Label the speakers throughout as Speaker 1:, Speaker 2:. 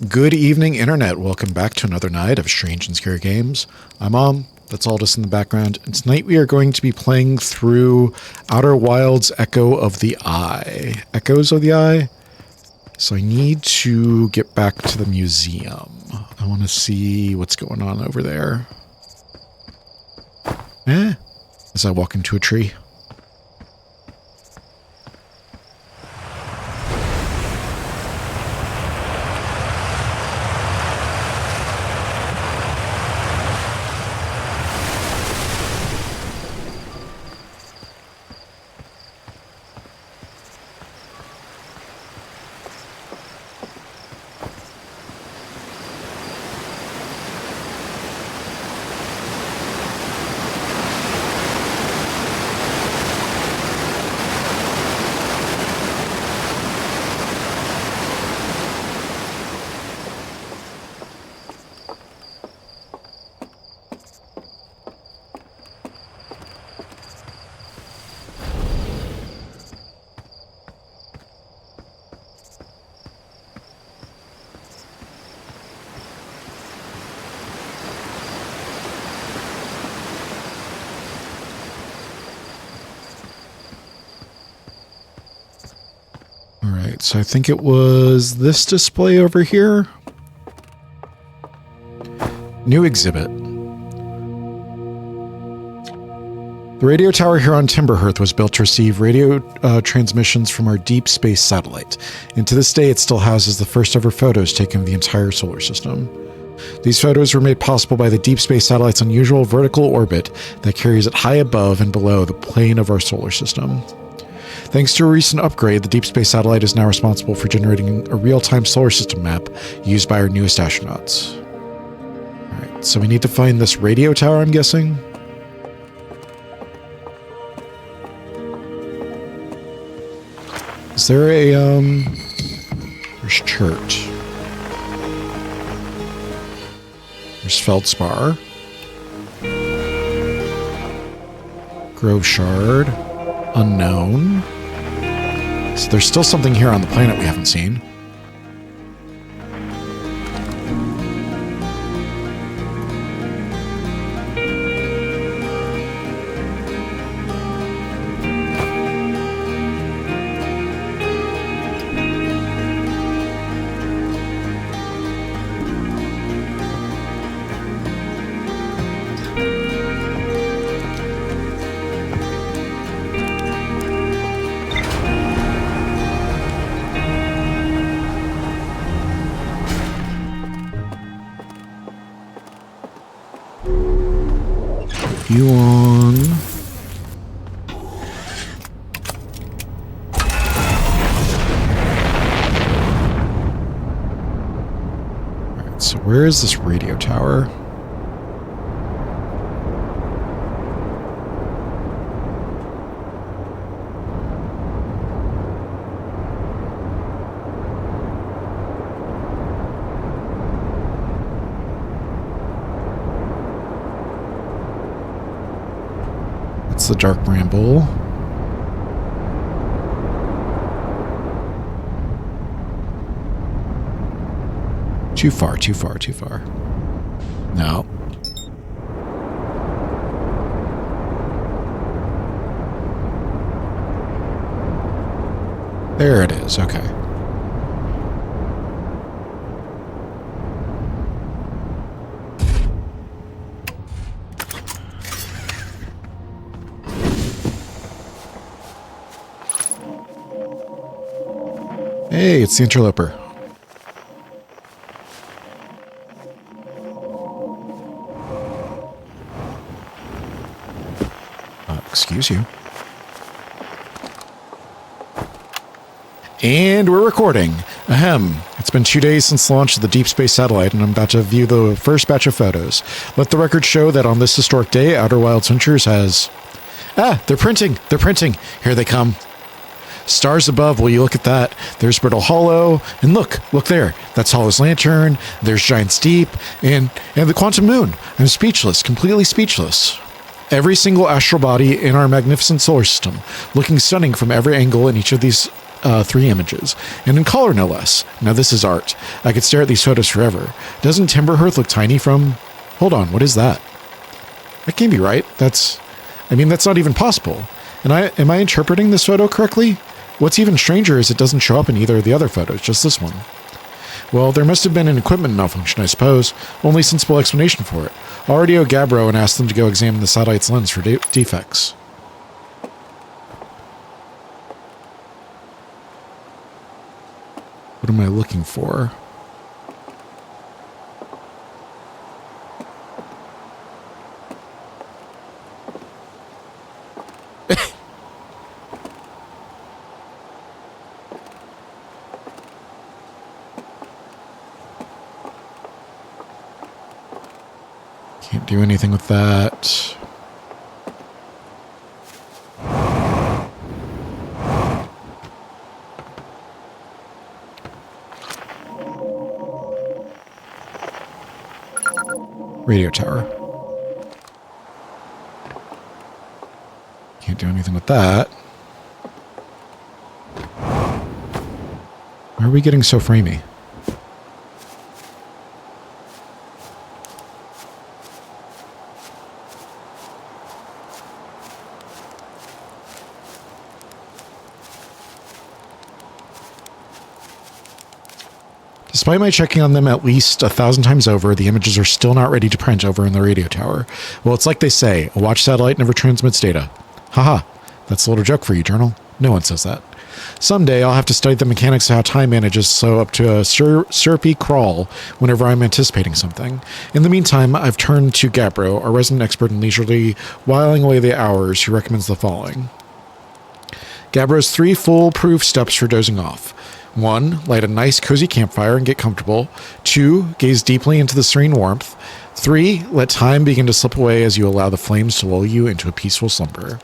Speaker 1: Good evening, Internet. Welcome back to another night of Strange and Scary Games. I'm Mom. That's all just in the background. And tonight we are going to be playing through Outer Wilds Echo of the Eye. Echoes of the Eye? So I need to get back to the museum. I want to see what's going on over there. As I walk into a tree. Alright, so I think it was this display over here. New exhibit. The radio tower here on Timberhearth was built to receive radio transmissions from our deep space satellite, and to this day it still houses the first ever photos taken of the entire solar system. These photos were made possible by the deep space satellite's unusual vertical orbit that carries it high above and below the plane of our solar system. Thanks to a recent upgrade, the Deep Space Satellite is now responsible for generating a real-time solar system map used by our newest astronauts. Alright, so we need to find this radio tower, I'm guessing? Is there a, there's chert. There's Feldspar. Grove Shard. Unknown. So there's still something here on the planet we haven't seen. You on. Alright, so where is this radio tower? The Dark Bramble. Too far, too far, too far. No. There it is, okay. Hey, it's the interloper. Excuse you. And we're recording. Ahem. It's been 2 days since the launch of the Deep Space Satellite, and I'm about to view the first batch of photos. Let the record show that on this historic day, Outer Wilds Ventures has... Ah, they're printing! They're printing! Here they come. Stars above, will you look at that? There's Brittle Hollow, and look there. That's Hollow's Lantern, there's Giant's Deep, and the Quantum Moon. I'm speechless, completely speechless. Every single astral body in our magnificent solar system, looking stunning from every angle in each of these 3 images, and in color no less. Now this is art. I could stare at these photos forever. Doesn't Timberhearth look tiny from... Hold on, what is that? That can't be right. That's not even possible. And am I interpreting this photo correctly? What's even stranger is it doesn't show up in either of the other photos, just this one. Well, there must have been an equipment malfunction, I suppose. Only sensible explanation for it. I'll radio Gabbro and ask them to go examine the satellite's lens for defects. What am I looking for? Can't do anything with that. Radio tower. Can't do anything with that. Why are we getting so framey? Despite my checking on them at least 1,000 times over, the images are still not ready to print over in the radio tower. Well, it's like they say, a watch satellite never transmits data. Haha, that's a little joke for you, Journal. No one says that. Someday I'll have to study the mechanics of how time manages so up to a syrupy crawl whenever I'm anticipating something. In the meantime, I've turned to Gabbro, our resident expert in leisurely whiling away the hours, who recommends the following. Gabbro's 3 foolproof steps for dozing off. 1. Light a nice cozy campfire and get comfortable. 2. Gaze deeply into the serene warmth. 3. Let time begin to slip away as you allow the flames to lull you into a peaceful slumber.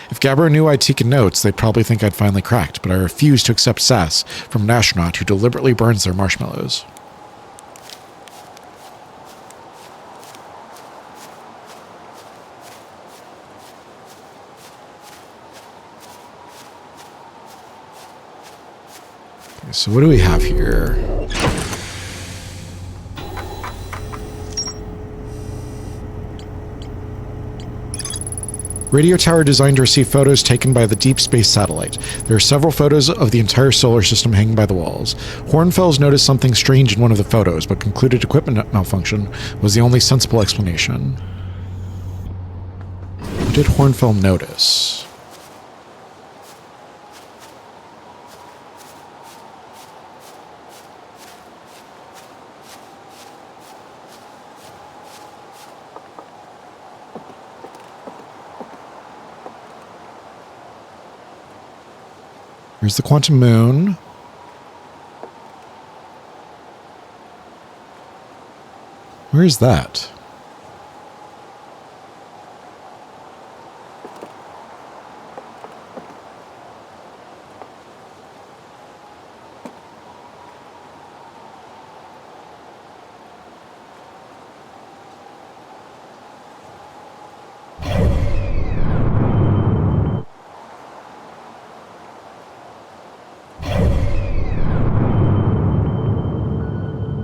Speaker 1: If Gabbro knew I'd taken notes, they'd probably think I'd finally cracked, but I refuse to accept sass from an astronaut who deliberately burns their marshmallows. Okay, so what do we have here? Radio tower designed to receive photos taken by the deep space satellite. There are several photos of the entire solar system hanging by the walls. Hornfels noticed something strange in one of the photos, but concluded equipment malfunction was the only sensible explanation. What did Hornfels notice? Here's the quantum moon. Where is that?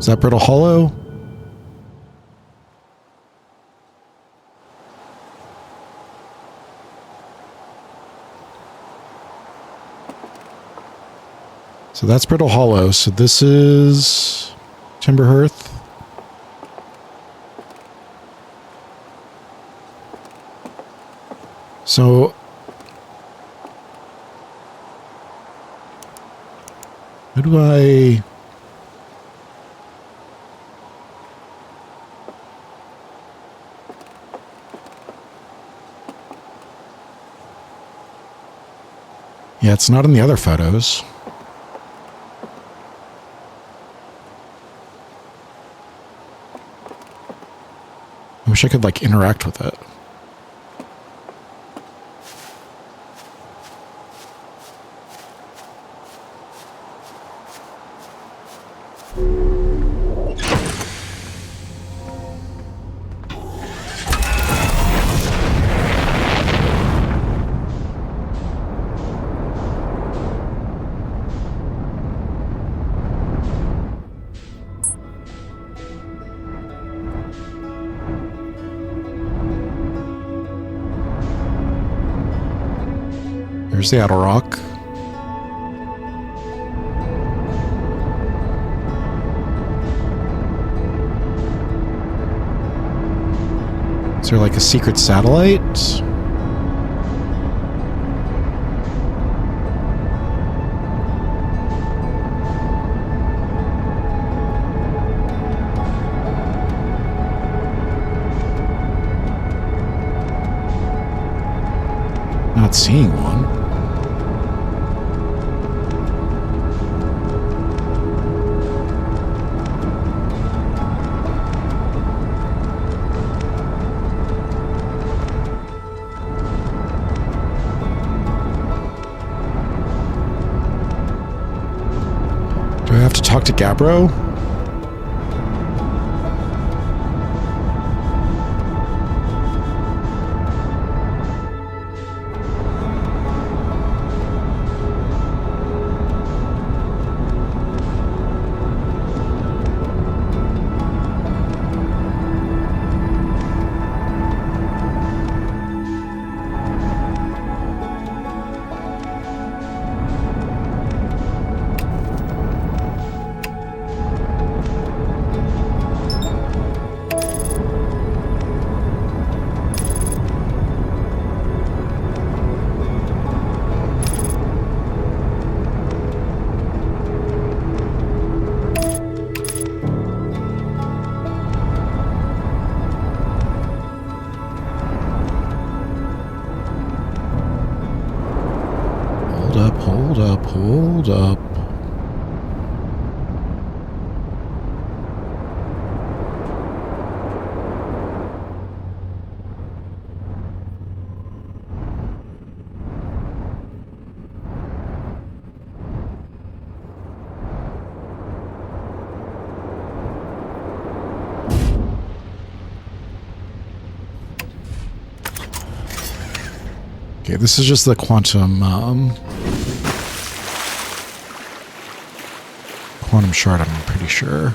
Speaker 1: Is that Brittle Hollow? So that's Brittle Hollow. So this is Timberhearth. So how do I... Yeah, it's not in the other photos. I wish I could, like, interact with it. Here's the outer rock. Is there like a secret satellite? Not seeing one. Do I have to talk to Gabbro? Hold up. Okay, this is just the quantum shard, I'm pretty sure.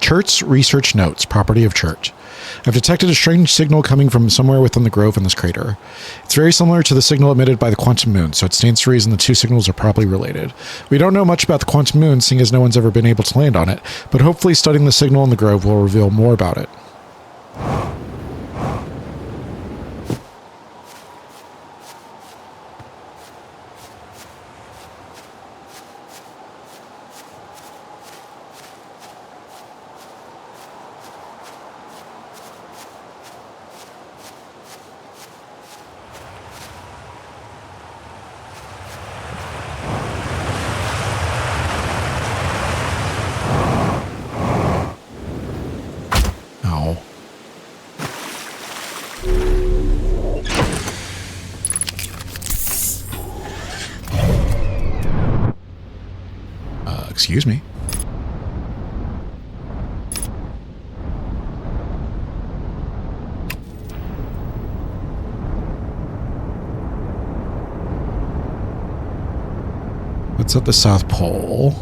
Speaker 1: Church research notes, property of Church. I've detected a strange signal coming from somewhere within the grove in this crater. It's very similar to the signal emitted by the quantum moon, so it stands to reason the two signals are probably related. We don't know much about the quantum moon, seeing as no one's ever been able to land on it, but hopefully studying the signal in the grove will reveal more about it. Excuse me. What's at the South Pole?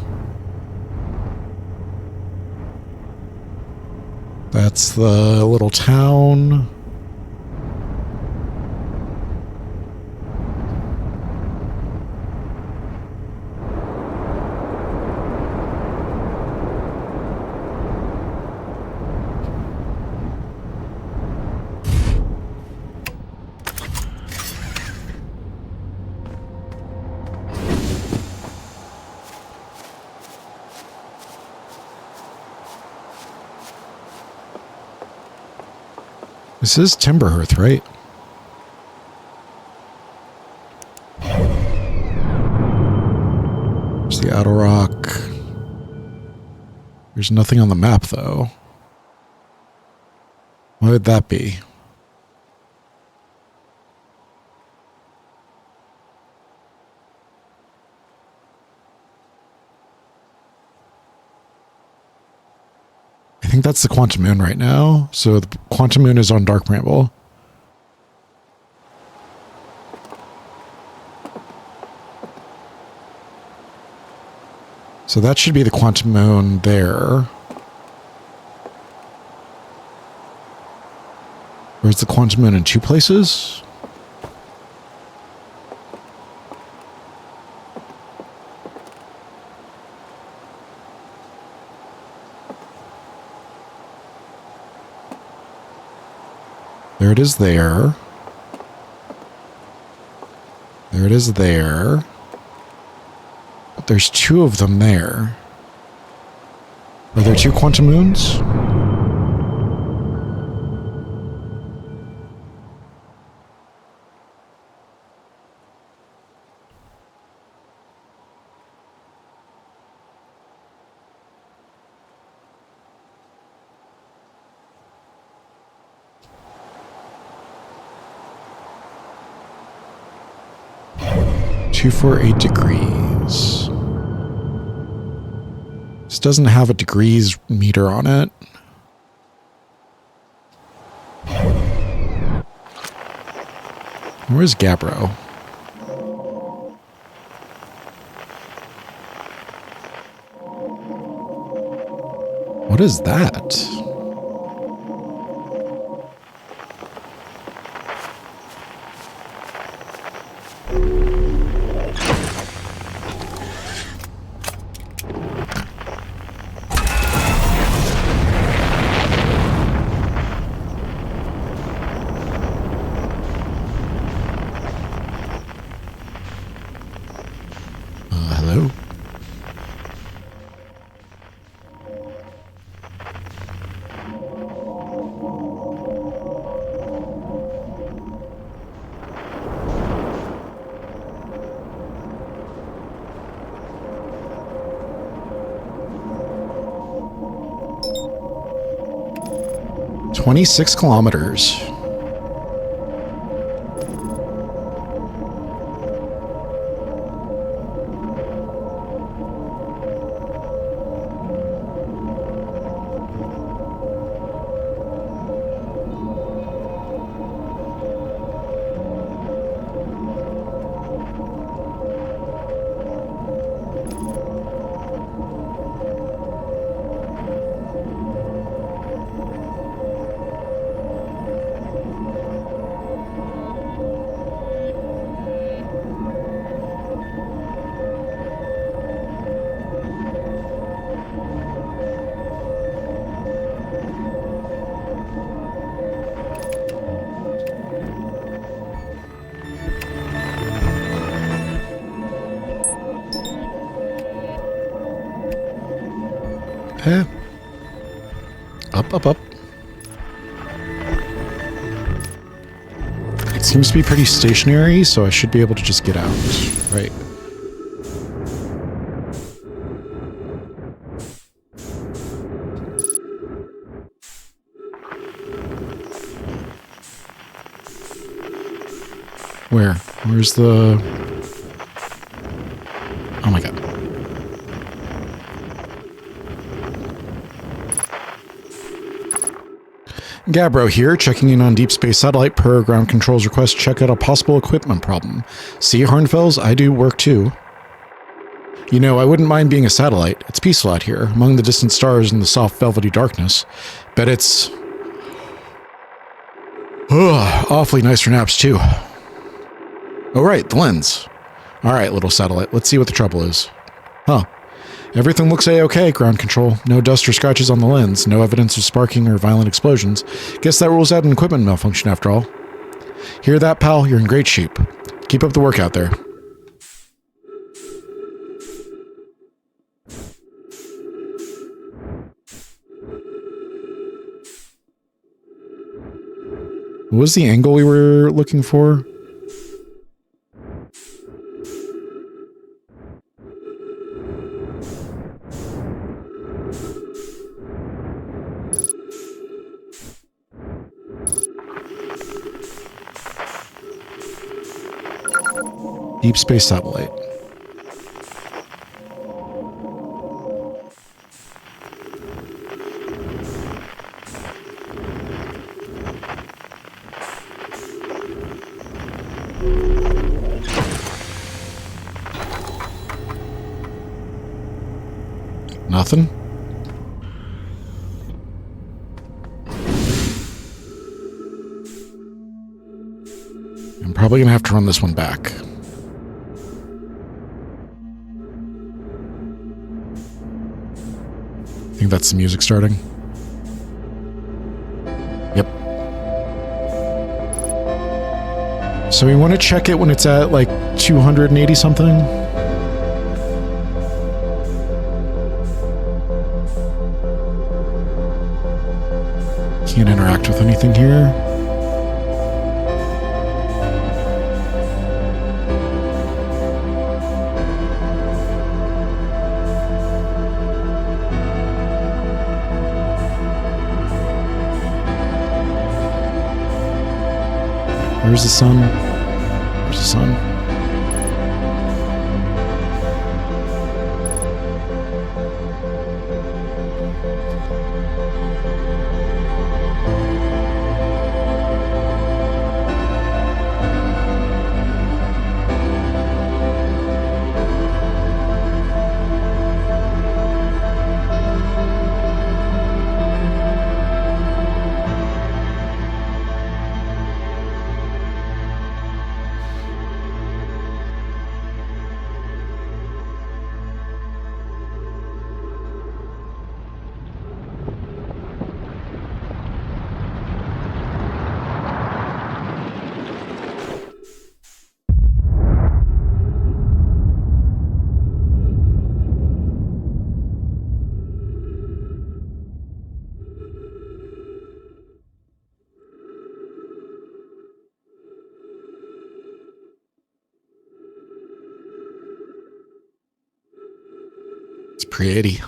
Speaker 1: That's the little town. This is Timberhearth, right? There's the Outer Rock. There's nothing on the map, though. What would that be? I think that's the Quantum Moon right now. So the Quantum Moon is on Dark Bramble. So that should be the Quantum Moon there. Or is the Quantum Moon in two places? There it is there. There it is there. But there's two of them there. Are there two Quantum Moons? $248 degrees. This doesn't have a degrees meter on it. Where's Gabbro? What is that? Hello? $26 kilometers. Up. It seems to be pretty stationary, so I should be able to just get out. Right. Where? Where's the... Oh my god. Gabbro here, checking in on Deep Space Satellite per ground control's request. Check out a possible equipment problem. See, Harnfells, I do work too. You know, I wouldn't mind being a satellite. It's peaceful out here, among the distant stars in the soft velvety darkness. Bet it's... awfully nice for naps too. Oh right, the lens. Alright, little satellite, let's see what the trouble is. Huh. Everything looks A-okay, ground control. No dust or scratches on the lens, no evidence of sparking or violent explosions. Guess that rules out an equipment malfunction after all. Hear that, pal? You're in great shape. Keep up the work out there. What was the angle we were looking for? Deep space satellite. Nothing? I'm probably gonna have to run this one back. I think that's the music starting. Yep. So we want to check it when it's at like 280 something. Can't interact with anything here. Where's the sun? Where's the sun? It's pretty.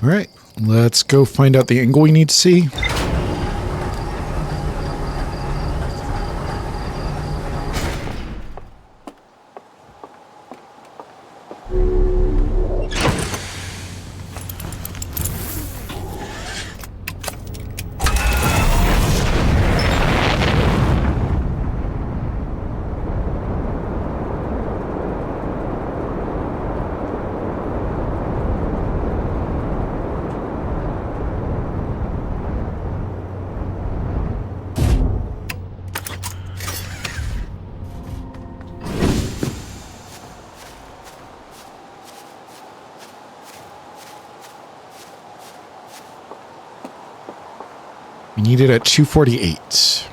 Speaker 1: All right, let's go find out the angle we need to see. We need it at 248. Is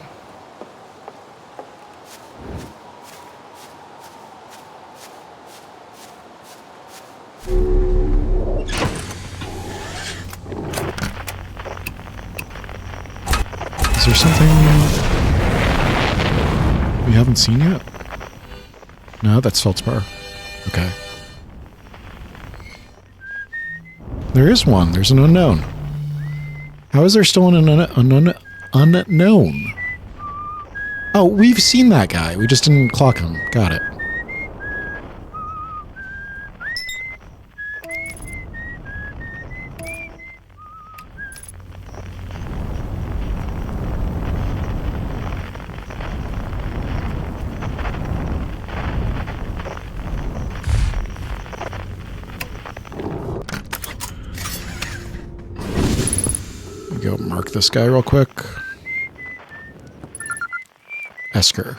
Speaker 1: there something we haven't seen yet? No, that's Feldspar. Okay. There is one. There's an unknown. How is there still an unknown? Oh, we've seen that guy. We just didn't clock him. Got it. this guy real quick. Esker.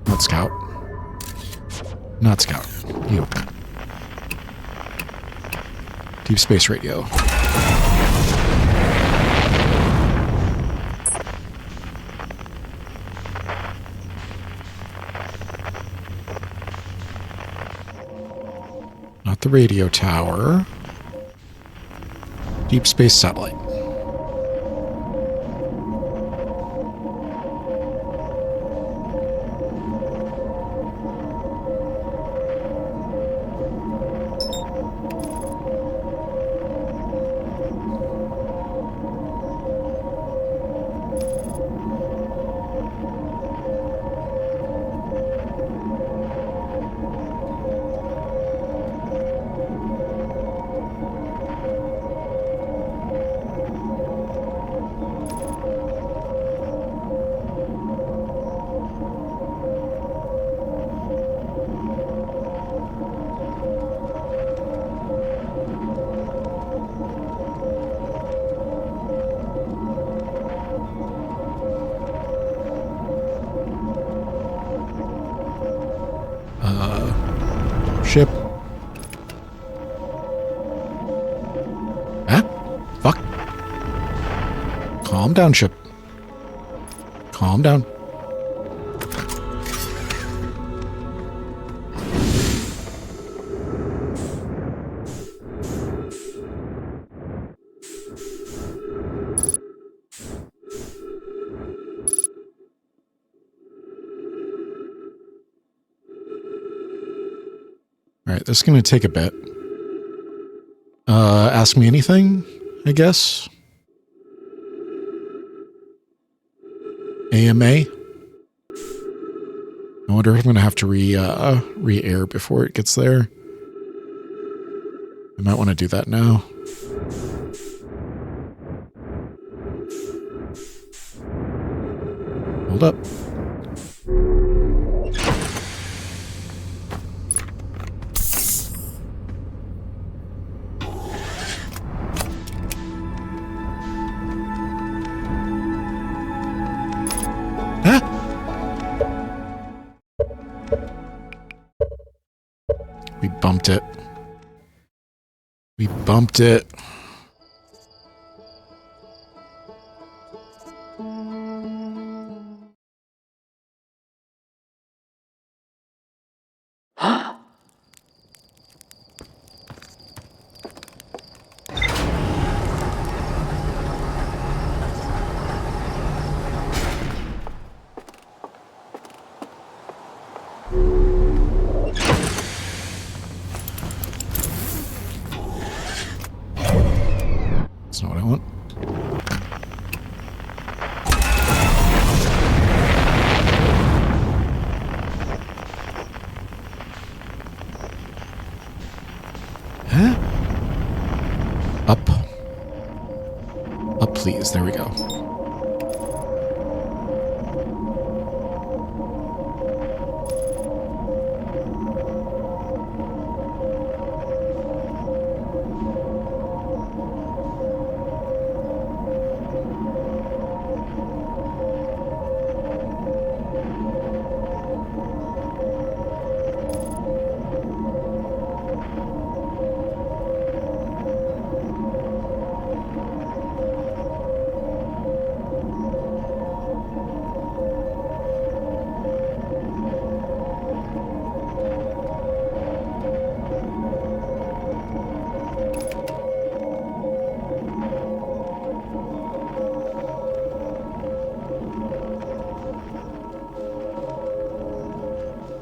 Speaker 1: Not scout. Not scout. You. Deep space radio. Not the radio tower. Deep space satellite. Ship. Huh? Fuck. Calm down, ship. Calm down. All right, this is going to take a bit. Ask me anything, I guess. AMA. I wonder if I'm going to have to re-air before it gets there. I might want to do that now. Hold up. We bumped it. We bumped it. That's not what I want. Huh? Up. Up, please. There we go.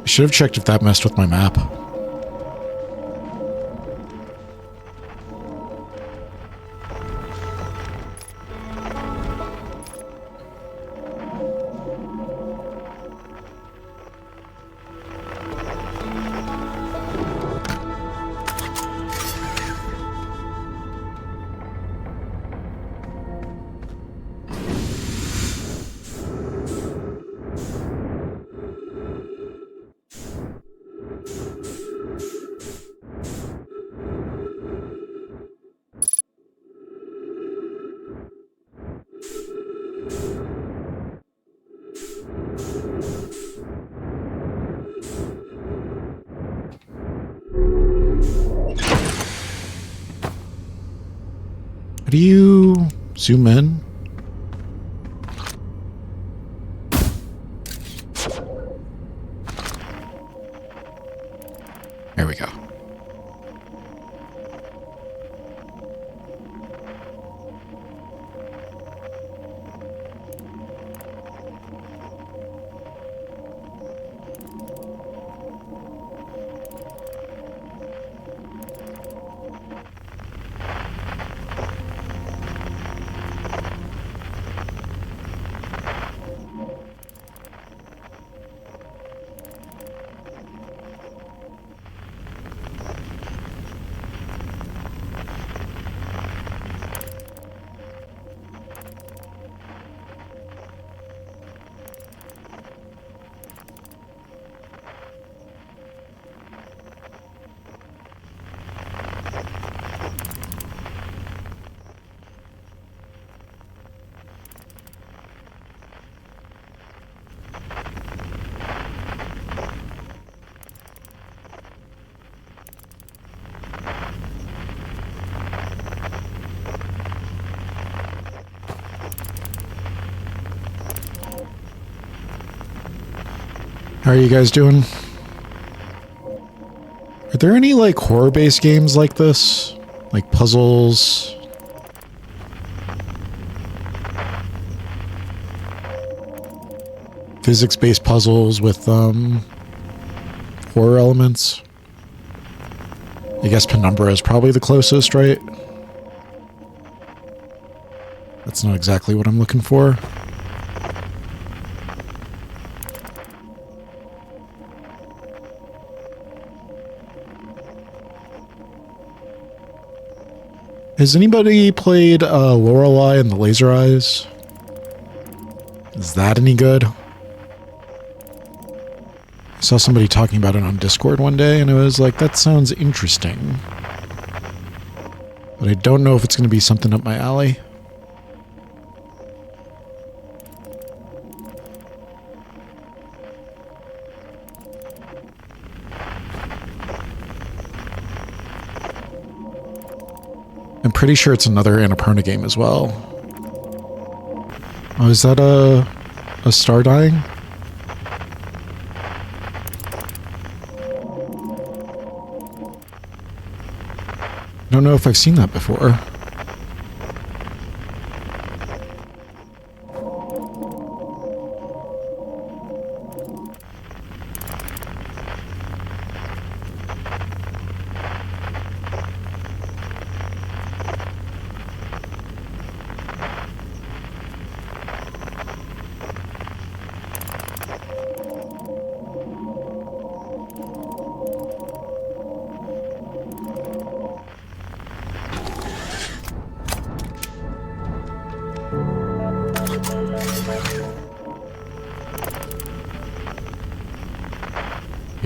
Speaker 1: Should have checked if that messed with my map. How do you zoom in? There we go. How are you guys doing? Are there any, like, horror-based games like this? Like puzzles? Physics-based puzzles with, horror elements? I guess Penumbra is probably the closest, right? That's not exactly what I'm looking for. Has anybody played Lorelei and the Laser Eyes? Is that any good? I saw somebody talking about it on Discord one day, and I was like, that sounds interesting. But I don't know if it's going to be something up my alley. I'm pretty sure it's another Annapurna game as well. Oh, is that a star dying? I don't know if I've seen that before.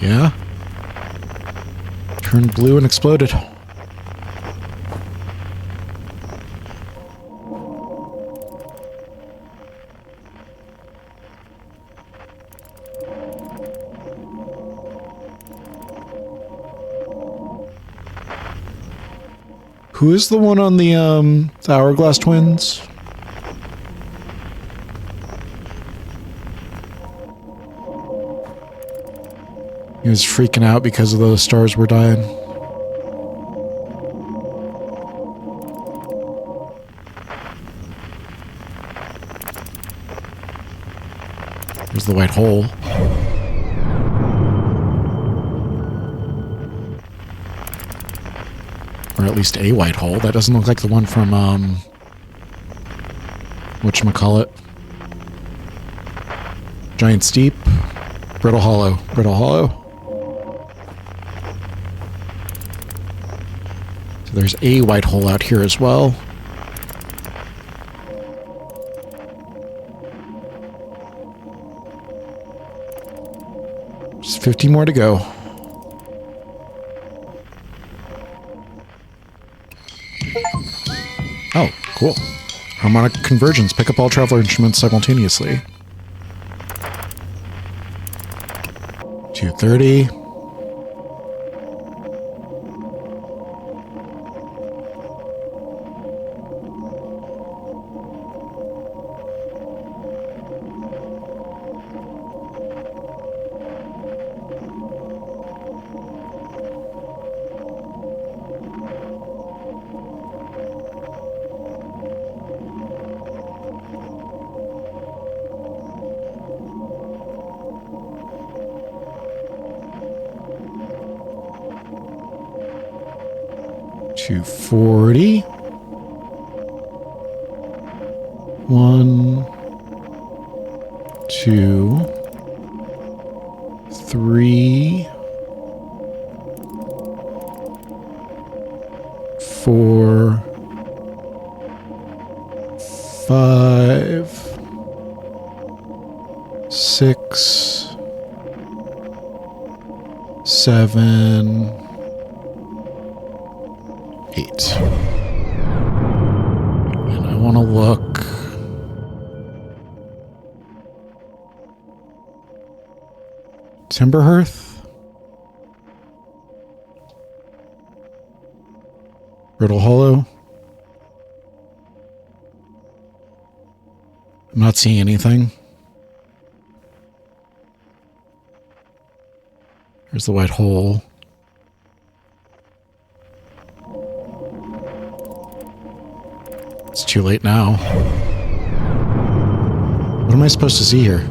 Speaker 1: Yeah. Turned blue and exploded. Who is the one on the Hourglass Twins? He was freaking out because of those stars were dying. There's the white hole. Or at least a white hole. That doesn't look like the one from, whatchamacallit? Giant Steep? Brittle Hollow. Brittle Hollow. So there's a white hole out here as well. Just 50 more to go. Oh, cool. Harmonic convergence. Pick up all traveler instruments simultaneously. 230. 240. 1, 2, 3, 4, 5, 6, 7, 8. And I want to look. Timberhearth? Brittle Hollow? I'm not seeing anything. There's the white hole. It's too late now. What am I supposed to see here?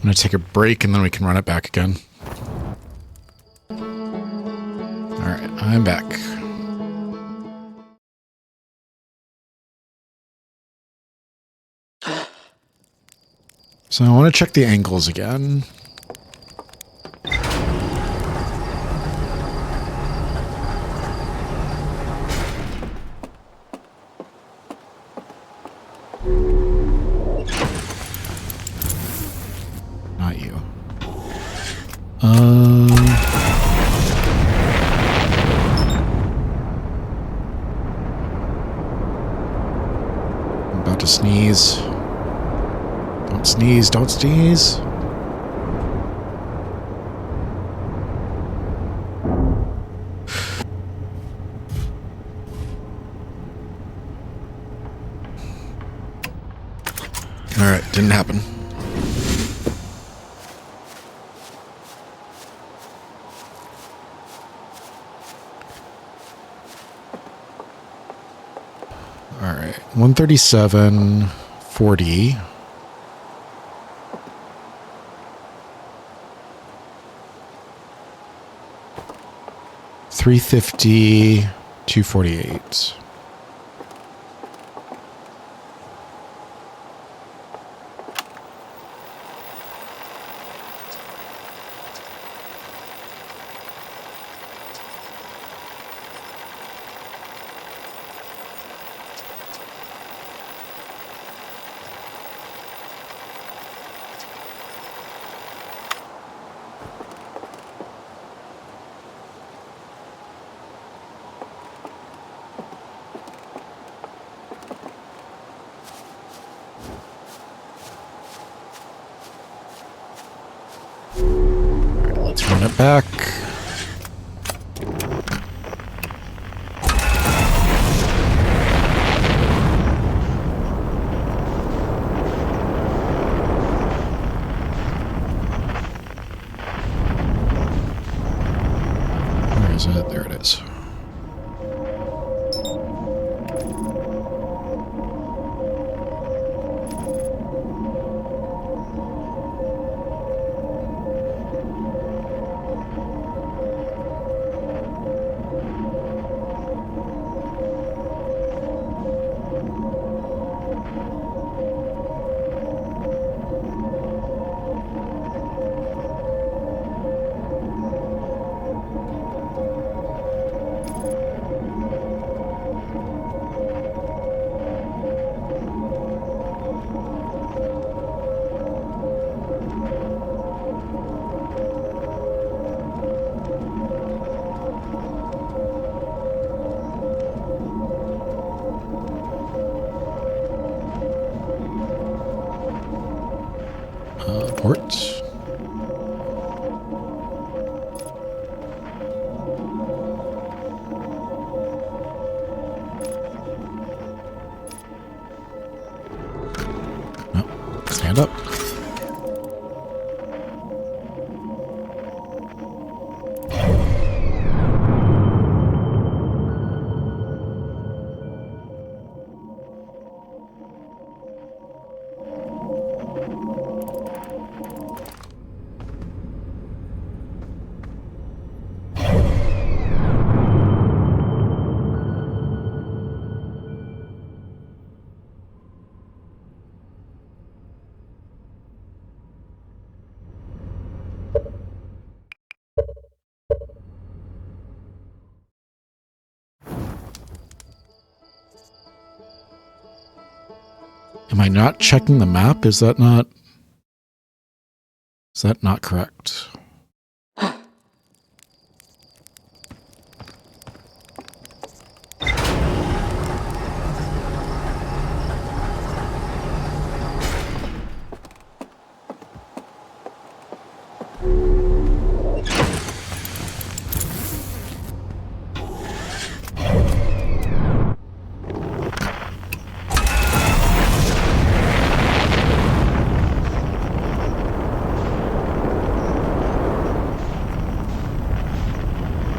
Speaker 1: I'm going to take a break and then we can run it back again. Alright, I'm back. So I want to check the angles again. Not you. I'm about to sneeze. Don't sneeze, don't sneeze. Alright, didn't happen. Alright, 137.40. 350, 248. Run it back. Where is it? There it is. Port. No, stand up. Am I not checking the map? Is that not correct?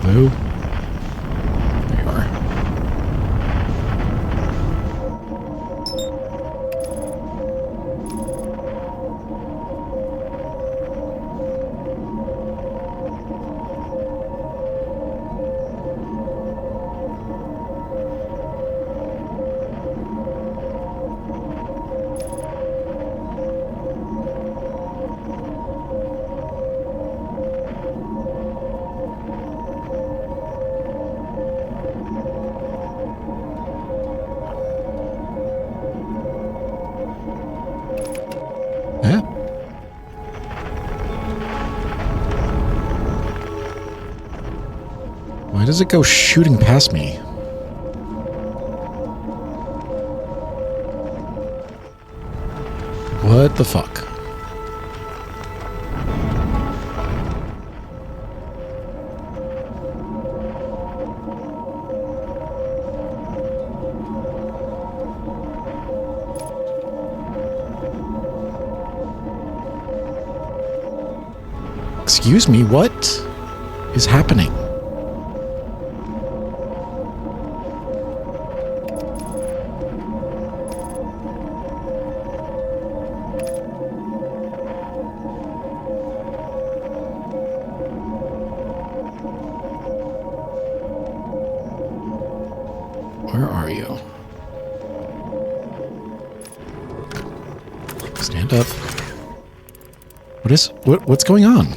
Speaker 1: Hello? There you are. Yeah. Why does it go shooting past me? What the fuck? Excuse me, what is happening? Where are you? Stand up. What's going on?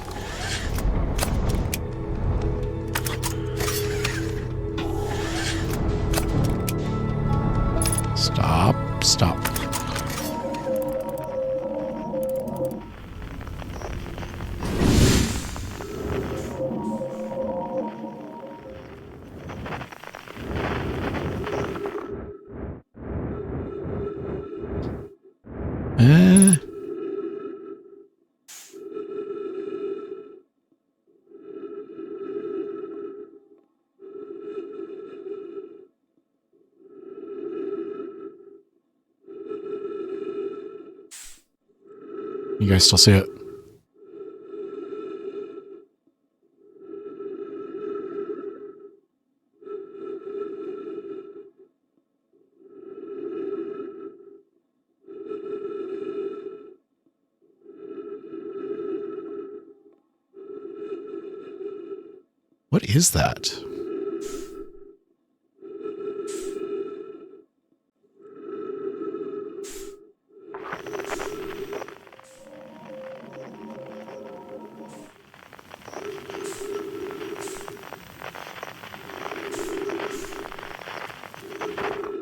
Speaker 1: Stop. You guys still see it? What is that?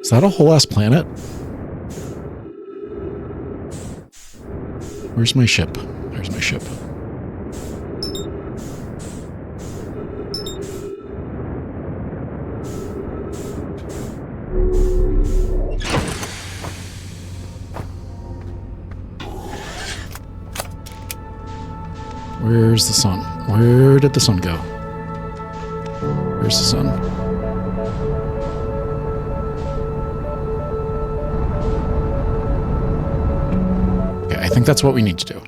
Speaker 1: Is that a whole ass planet? Where's my ship? There's my ship. Where's the sun? Where did the sun go? Where's the sun? Okay, I think that's what we need to do.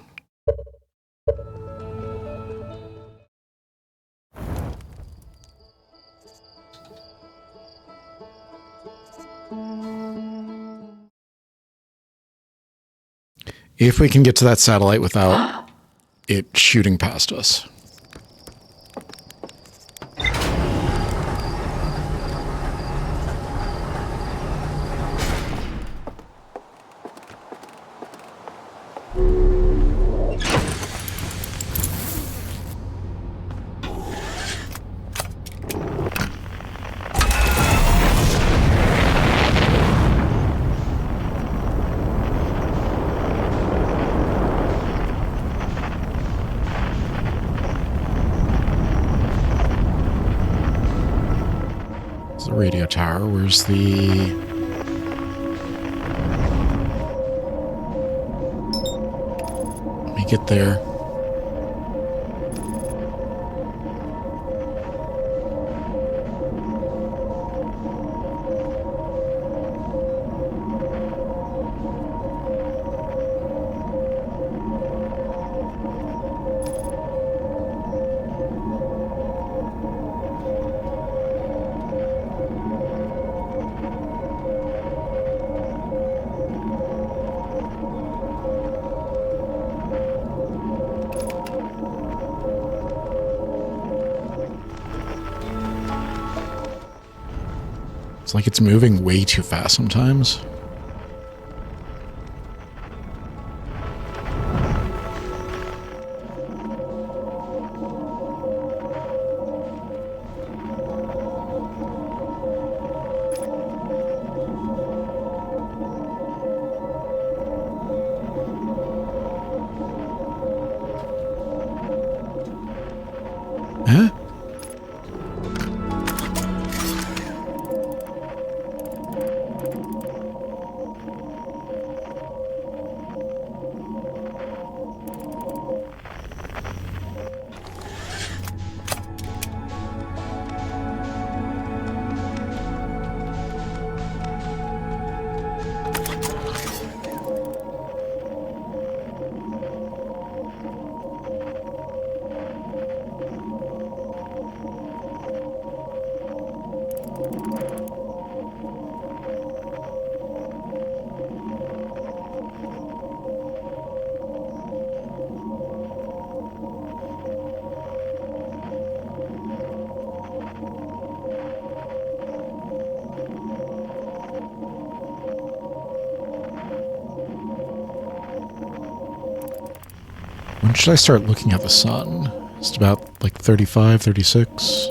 Speaker 1: If we can get to that satellite without it shooting past us. Radio tower. Where's the... Let me get there. It's like it's moving way too fast sometimes. Huh? When should I start looking at the sun? It's about like 35, 36.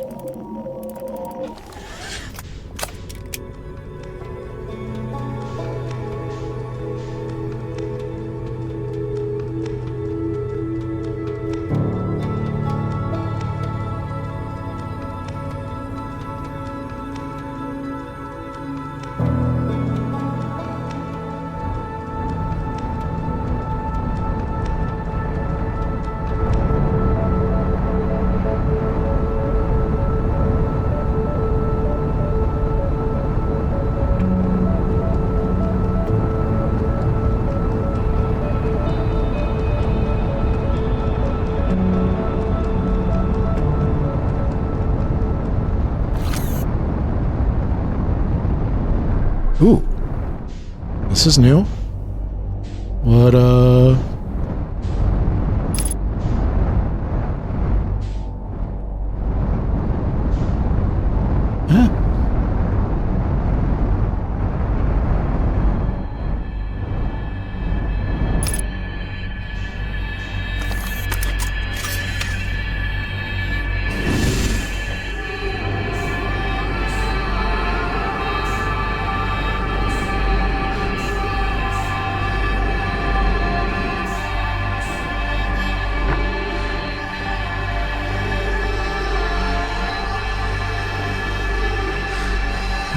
Speaker 1: Ooh. This is new. What, Huh?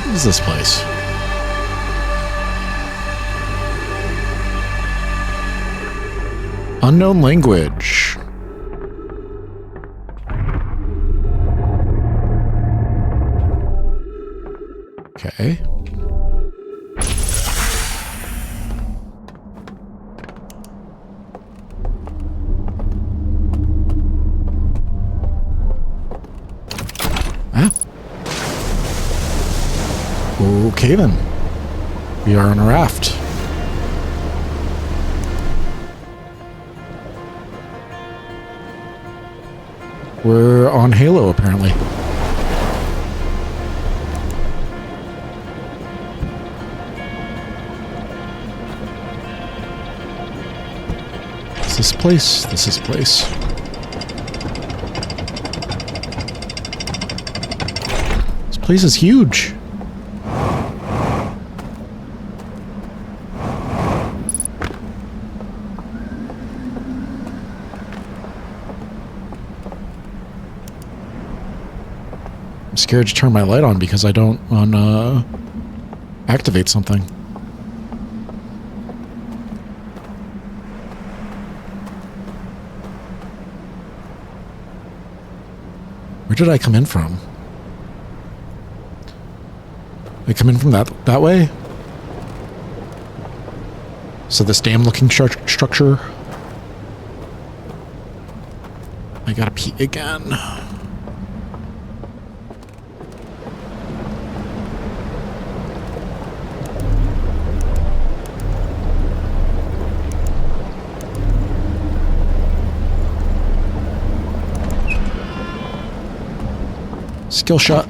Speaker 1: What is this place? Unknown language. Okay. Ah. Okay then. We are on a raft. We're on Halo, apparently. Is this place? This is place. This place is huge. I'm scared to turn my light on because I don't want to activate something. Where did I come in from? I come in from that way? So this dam-looking structure. I gotta pee again. Skill shot.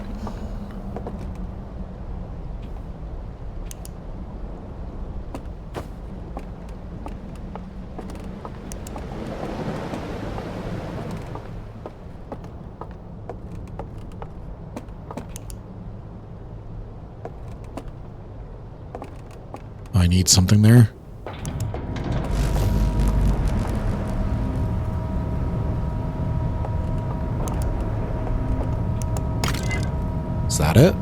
Speaker 1: I need something there. Is that it?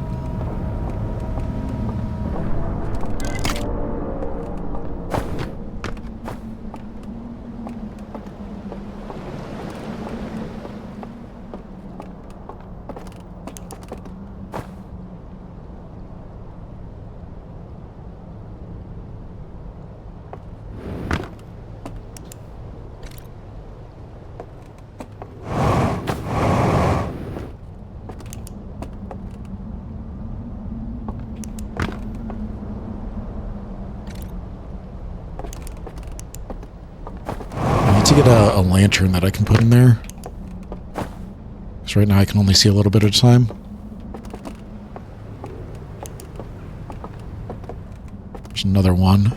Speaker 1: To get a lantern that I can put in there. Because right now I can only see a little bit at a time. There's another one.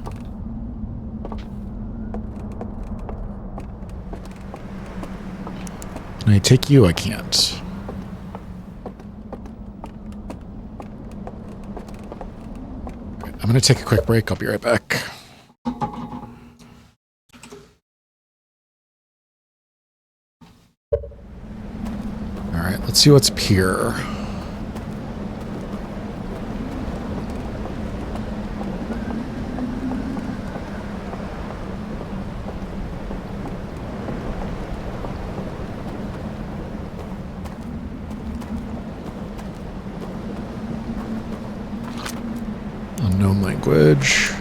Speaker 1: Can I take you? I can't. I'm going to take a quick break. I'll be right back. Let's see what's up here. Unknown language.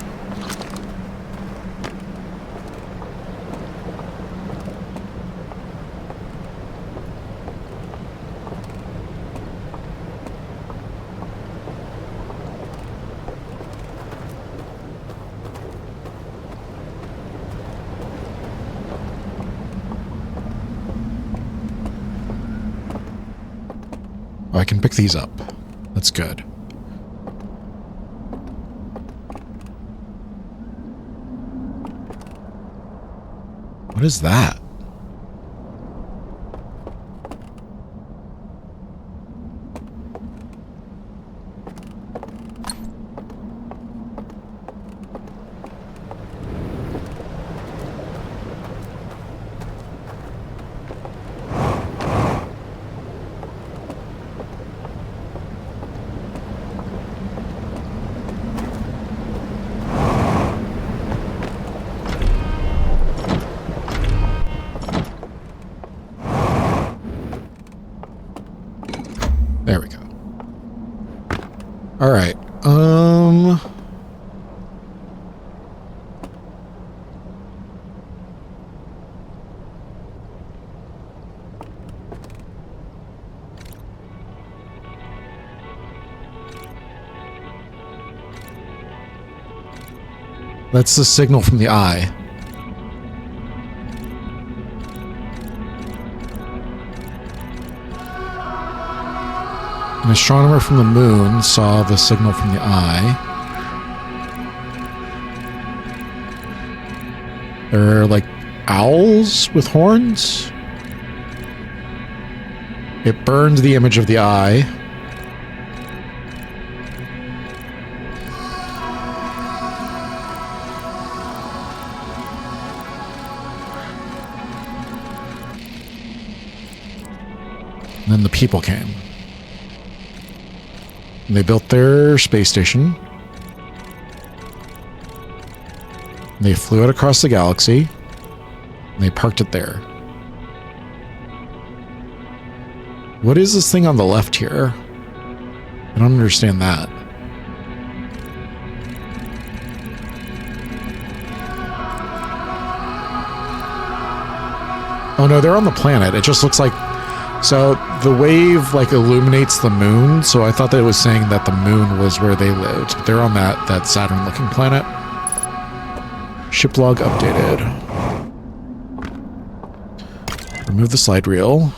Speaker 1: Oh, I can pick these up. That's good. What is that? That's the signal from the eye. An astronomer from the moon saw the signal from the eye. There are like owls with horns. It burned the image of the eye. And then the people came. And they built their space station. And they flew it across the galaxy. And they parked it there. What is this thing on the left here? I don't understand that. Oh no, they're on the planet. It just looks like... So the wave like illuminates the moon, so I thought that it was saying that the moon was where they lived. But they're on that Saturn-looking planet. Ship log updated. Remove the slide reel.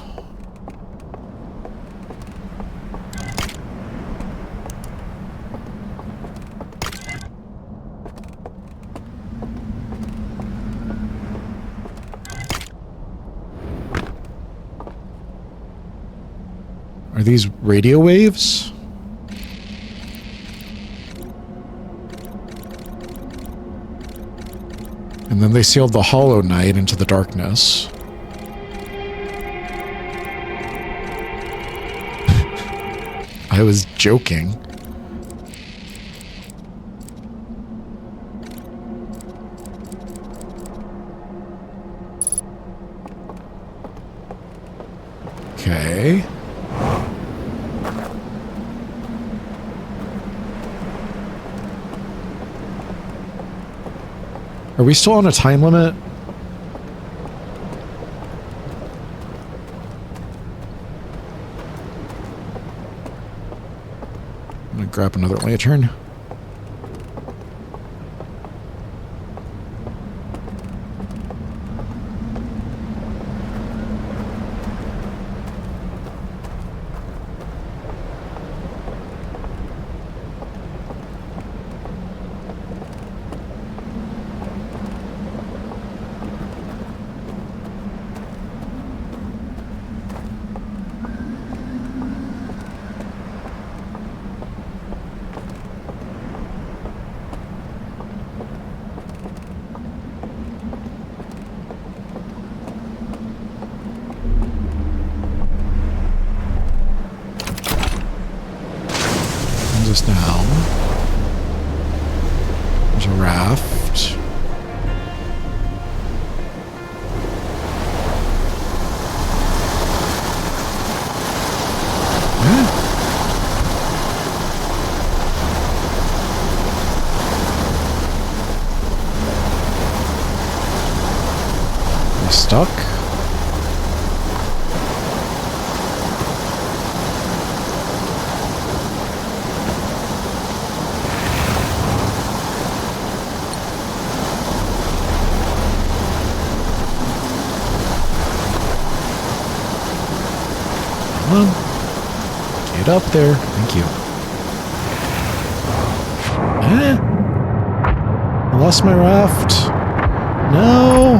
Speaker 1: Are these radio waves? And then they sailed the Hollow Knight into the darkness. I was joking. Okay. Are we still on a time limit? I'm gonna grab another lantern. Now there's a raft. You stuck? Get up there. Thank you. I lost my raft. No.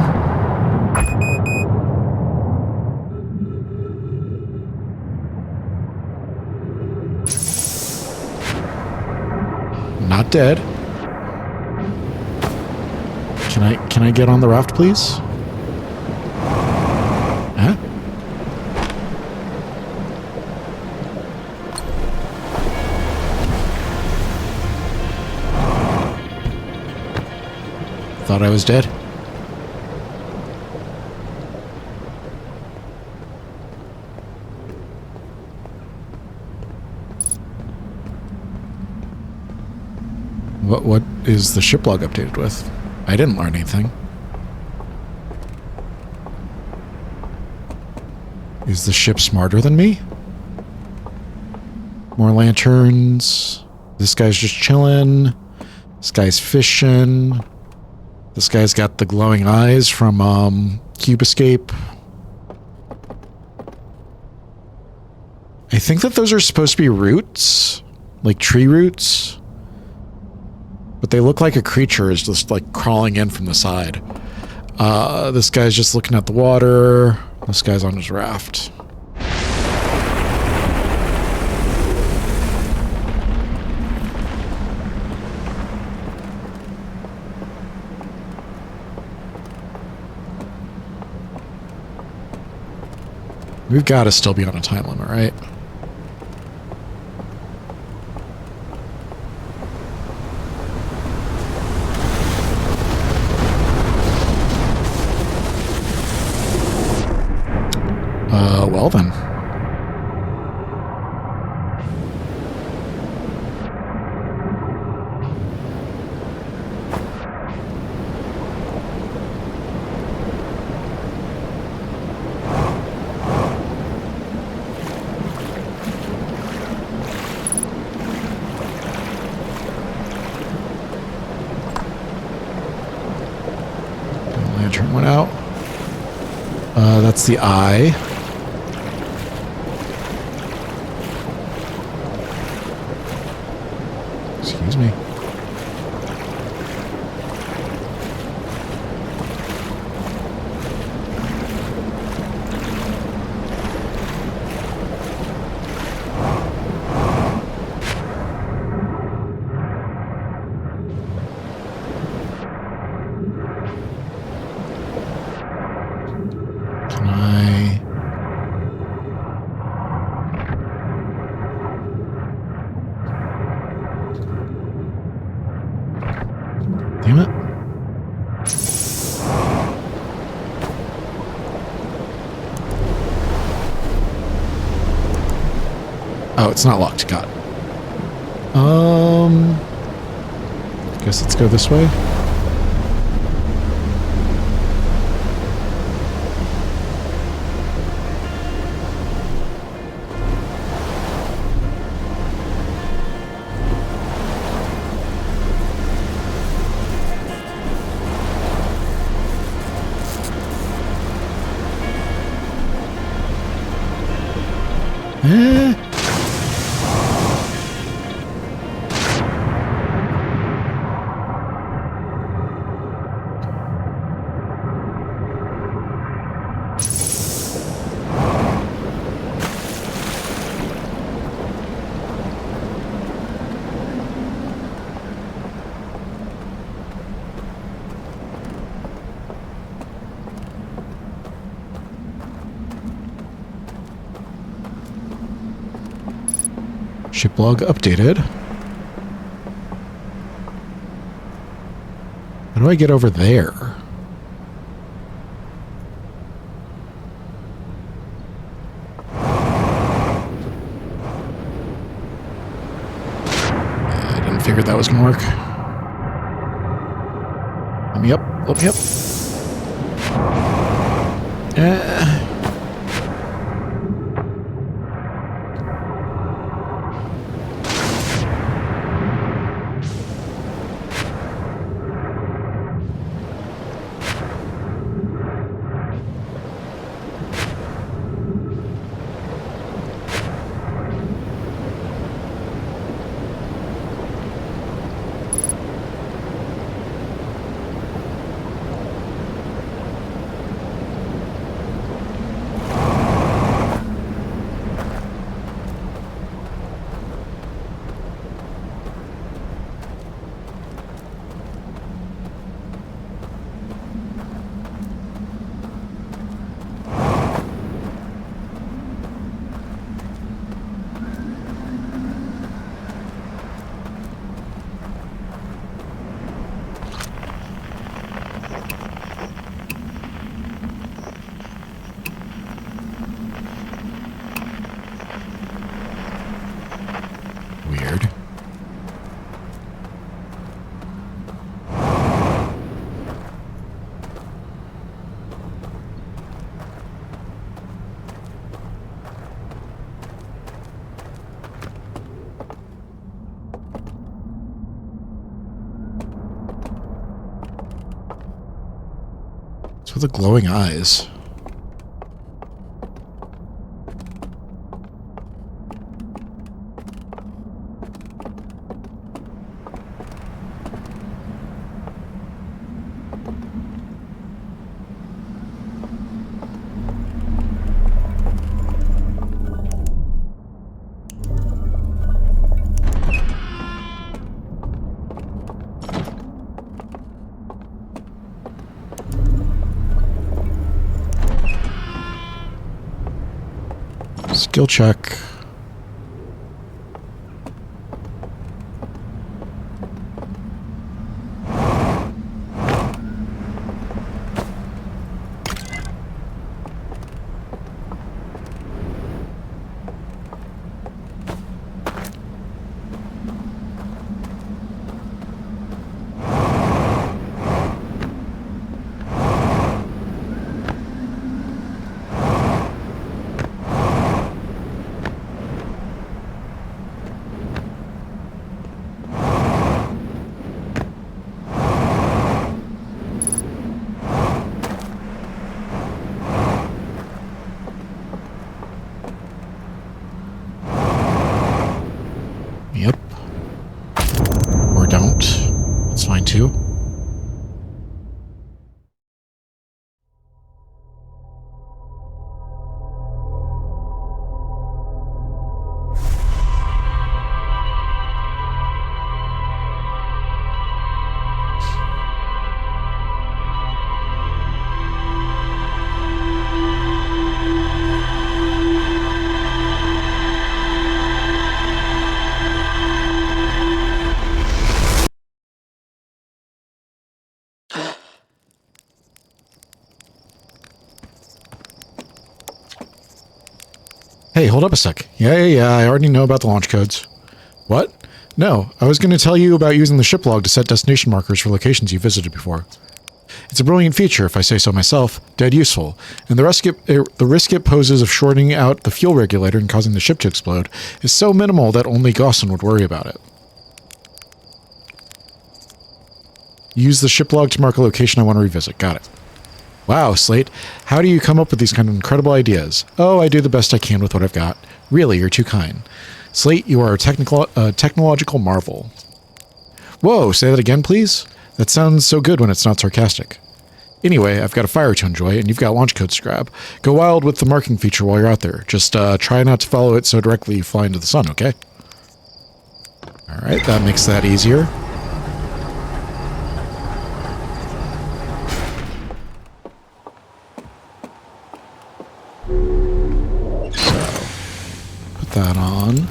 Speaker 1: Not dead. Can I get on the raft, please? Huh? Thought I was dead. What is the ship log updated with? I didn't learn anything. Is the ship smarter than me? More lanterns. This guy's just chilling. This guy's fishing. This guy's got the glowing eyes from Cube Escape. I think that those are supposed to be roots, like tree roots. But they look like a creature is just like crawling in from the side. This guy's just looking at the water. This guy's on his raft. We've got to still be on a time limit, right? Well then. Lantern went out. That's the eye. Excuse me. Can I... Damn it. Oh, it's not locked. God. Guess let's go this way. Ship log updated. How do I get over there? I didn't figure that was gonna work. Let me up. Let me up. with the glowing eyes? Skill check. Yep. Or don't. That's fine too. Hey, hold up a sec. Yeah, I already know about the launch codes. What? No, I was going to tell you about using the ship log to set destination markers for locations you visited before. It's a brilliant feature, if I say so myself, dead useful, and the risk it poses of shorting out the fuel regulator and causing the ship to explode is so minimal that only Gosselin would worry about it. Use the ship log to mark a location I want to revisit. Got it. Wow, Slate, how do you come up with these kind of incredible ideas? Oh, I do the best I can with what I've got. Really, you're too kind. Slate, you are a technological marvel. Whoa, say that again, please? That sounds so good when it's not sarcastic. Anyway, I've got a fire to enjoy, and you've got launch codes to grab. Go wild with the marking feature while you're out there. Just try not to follow it so directly you fly into the sun, okay? Alright, that makes that easier. That on.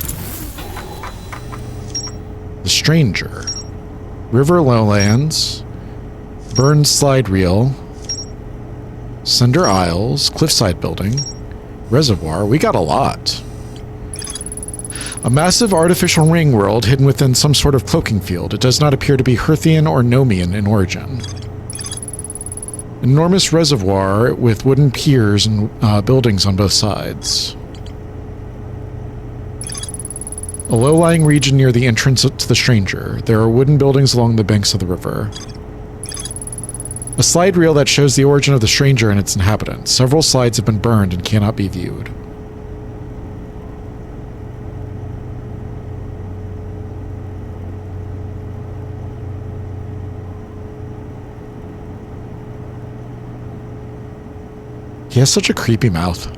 Speaker 1: The Stranger. River Lowlands. Burned Slide Reel. Cinder Isles. Cliffside Building. Reservoir. We got a lot. A massive artificial ring world hidden within some sort of cloaking field. It does not appear to be Hearthian or Nomian in origin. Enormous reservoir with wooden piers and buildings on both sides. A low-lying region near the entrance to the Stranger. There are wooden buildings along the banks of the river. A slide reel that shows the origin of the Stranger and its inhabitants. Several slides have been burned and cannot be viewed. He has such a creepy mouth.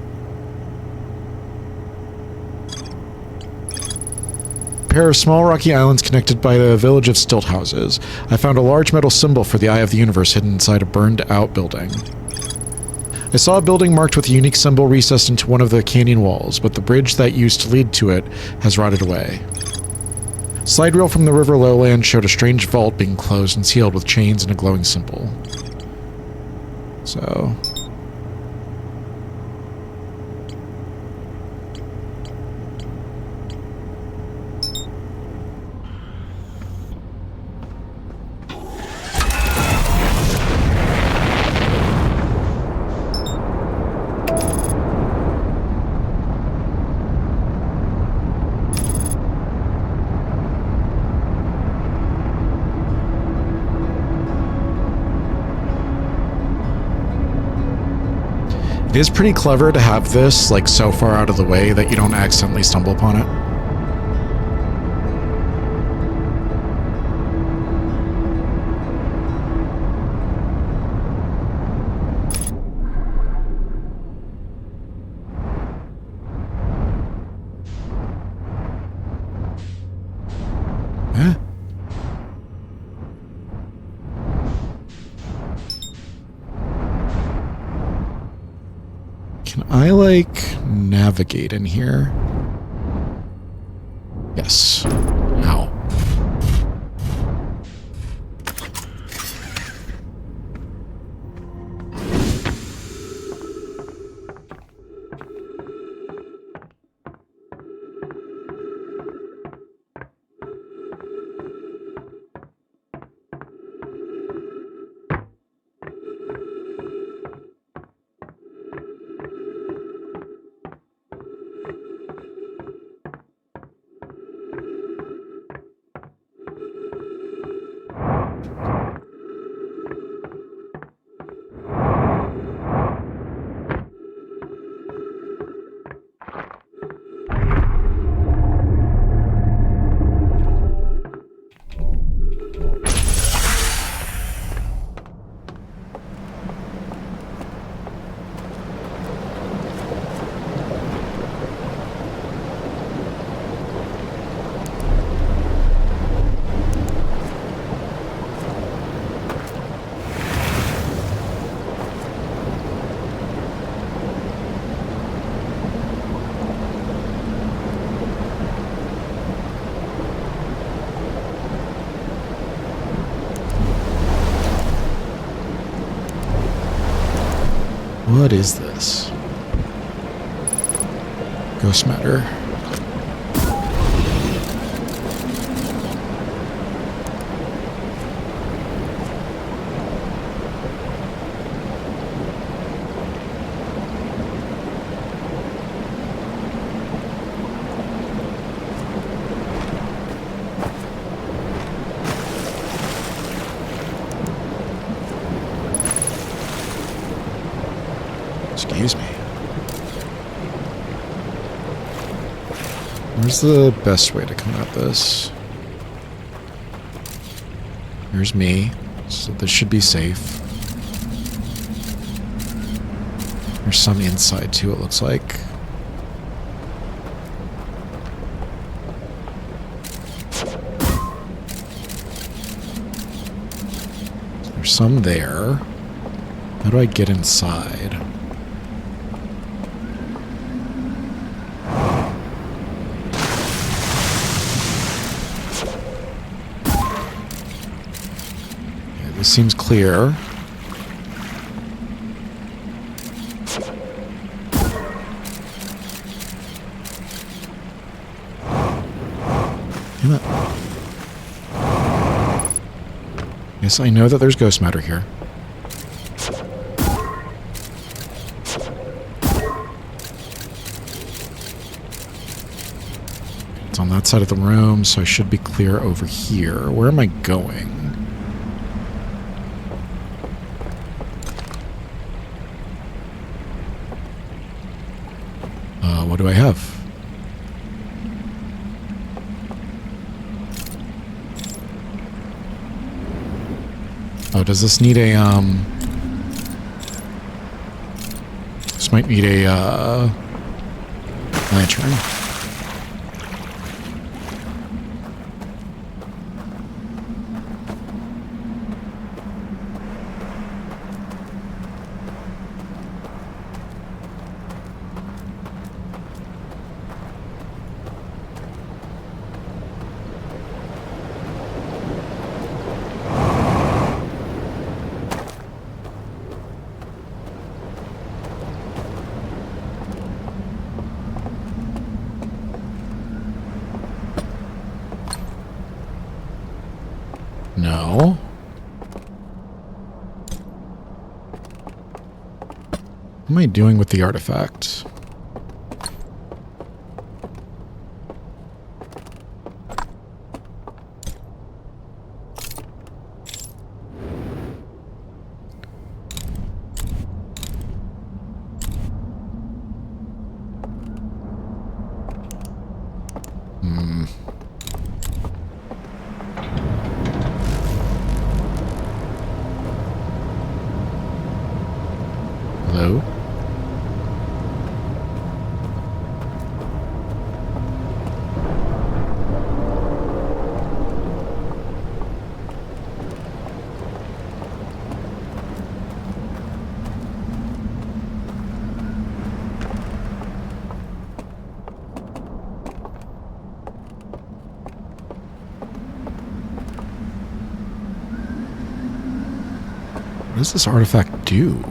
Speaker 1: A pair of small rocky islands connected by a village of stilt houses. I found a large metal symbol for the Eye of the Universe hidden inside a burned-out building. I saw a building marked with a unique symbol recessed into one of the canyon walls, but the bridge that used to lead to it has rotted away. Slide reel from the river lowland showed a strange vault being closed and sealed with chains and a glowing symbol. So... It is pretty clever to have this like so far out of the way that you don't accidentally stumble upon it. Can I, like, navigate in here? Yes. Ow. What is this? Ghost matter. Excuse me. Where's the best way to come at this? Here's me, so this should be safe. There's some inside too, it looks like. There's some there. How do I get inside? This seems clear. Damn it. Yes, I know that there's ghost matter here. It's on that side of the room, so I should be clear over here. Where am I going? What do I have? Oh, does this need a, this might need a, lantern. No. What am I doing with the artifact? Hello? What does this artifact do?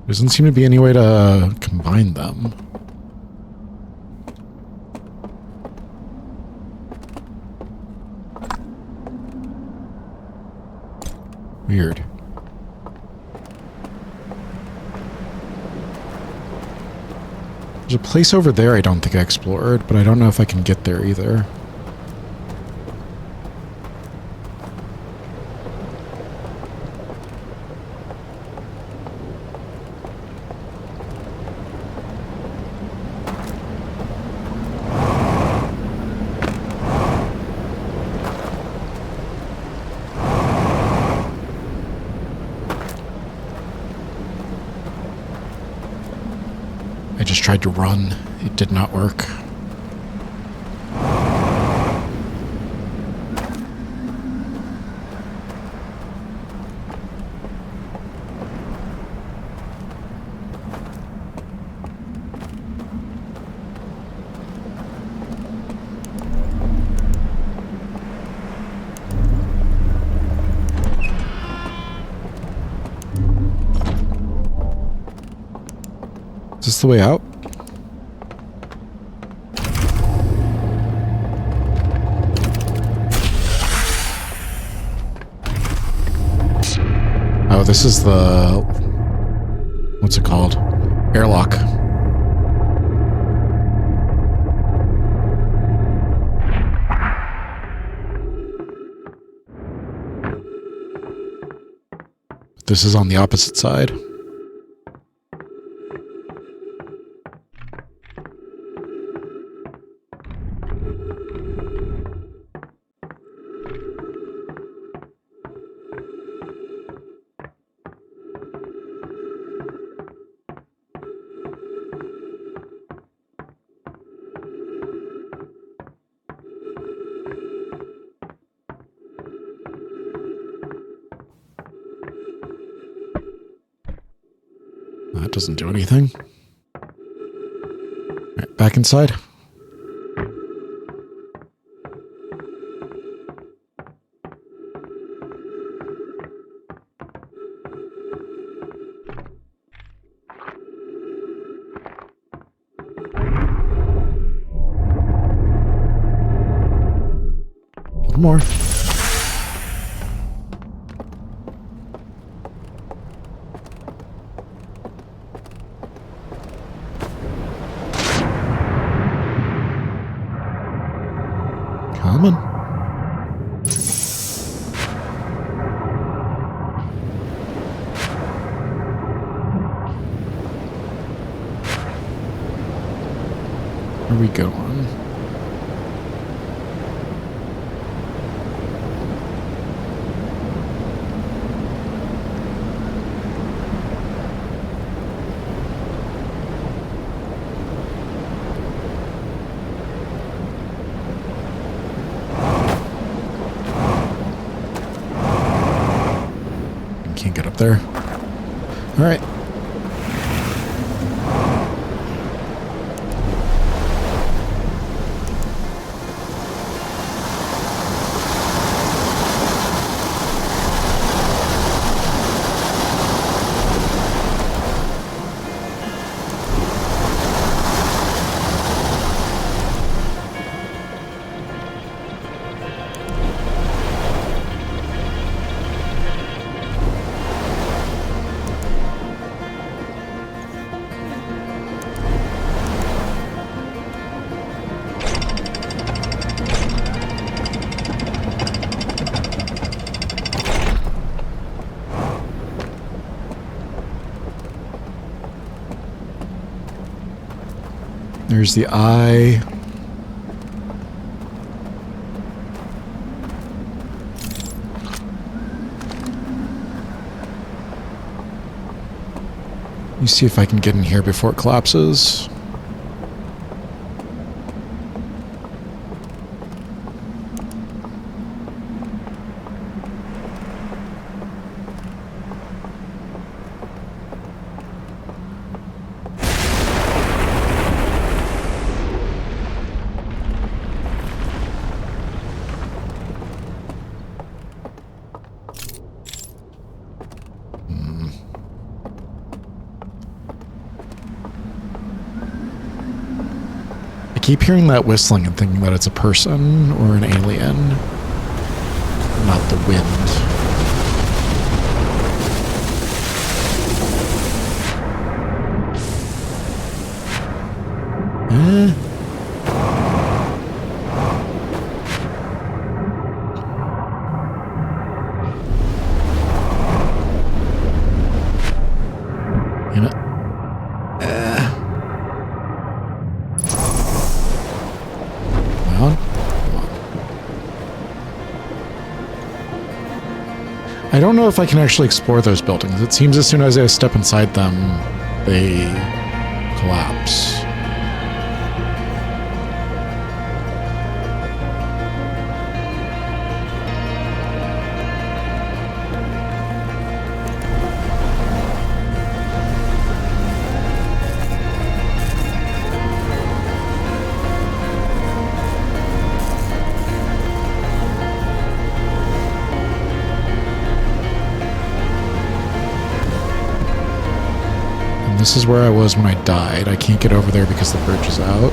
Speaker 1: There doesn't seem to be any way to combine them. Weird. There's a place over there I don't think I explored, but I don't know if I can get there either. I just tried to run. It did not work. Is this the way out? Oh, this is the... what's it called? Airlock. This is on the opposite side. That doesn't do anything. All right, back inside. A little more. Coming. Where are we going? Can't get up there. All right. There's the eye. Let me see if I can get in here before it collapses. I keep hearing that whistling and thinking that it's a person or an alien, not the wind. Damn it. I don't know if I can actually explore those buildings. It seems as soon as I step inside them, they collapse. This is where I was when I died. I can't get over there because the bridge is out.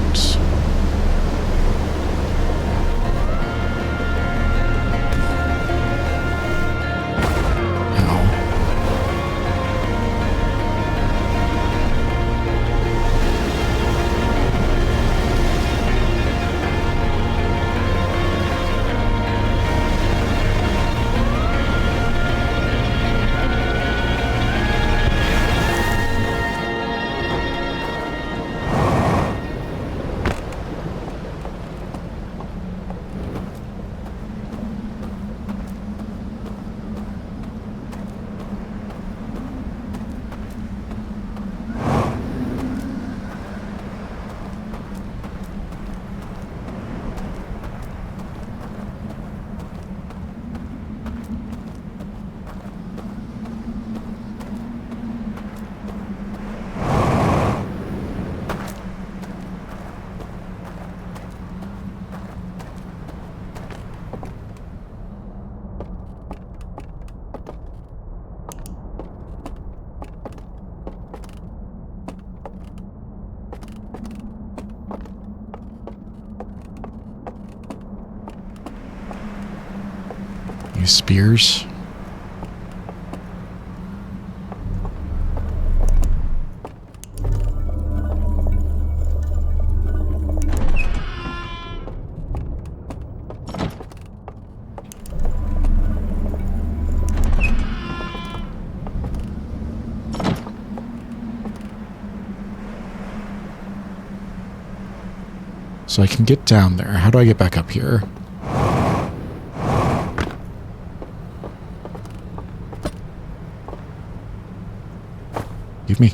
Speaker 1: Spears. So I can get down there. How do I get back up here? Give me.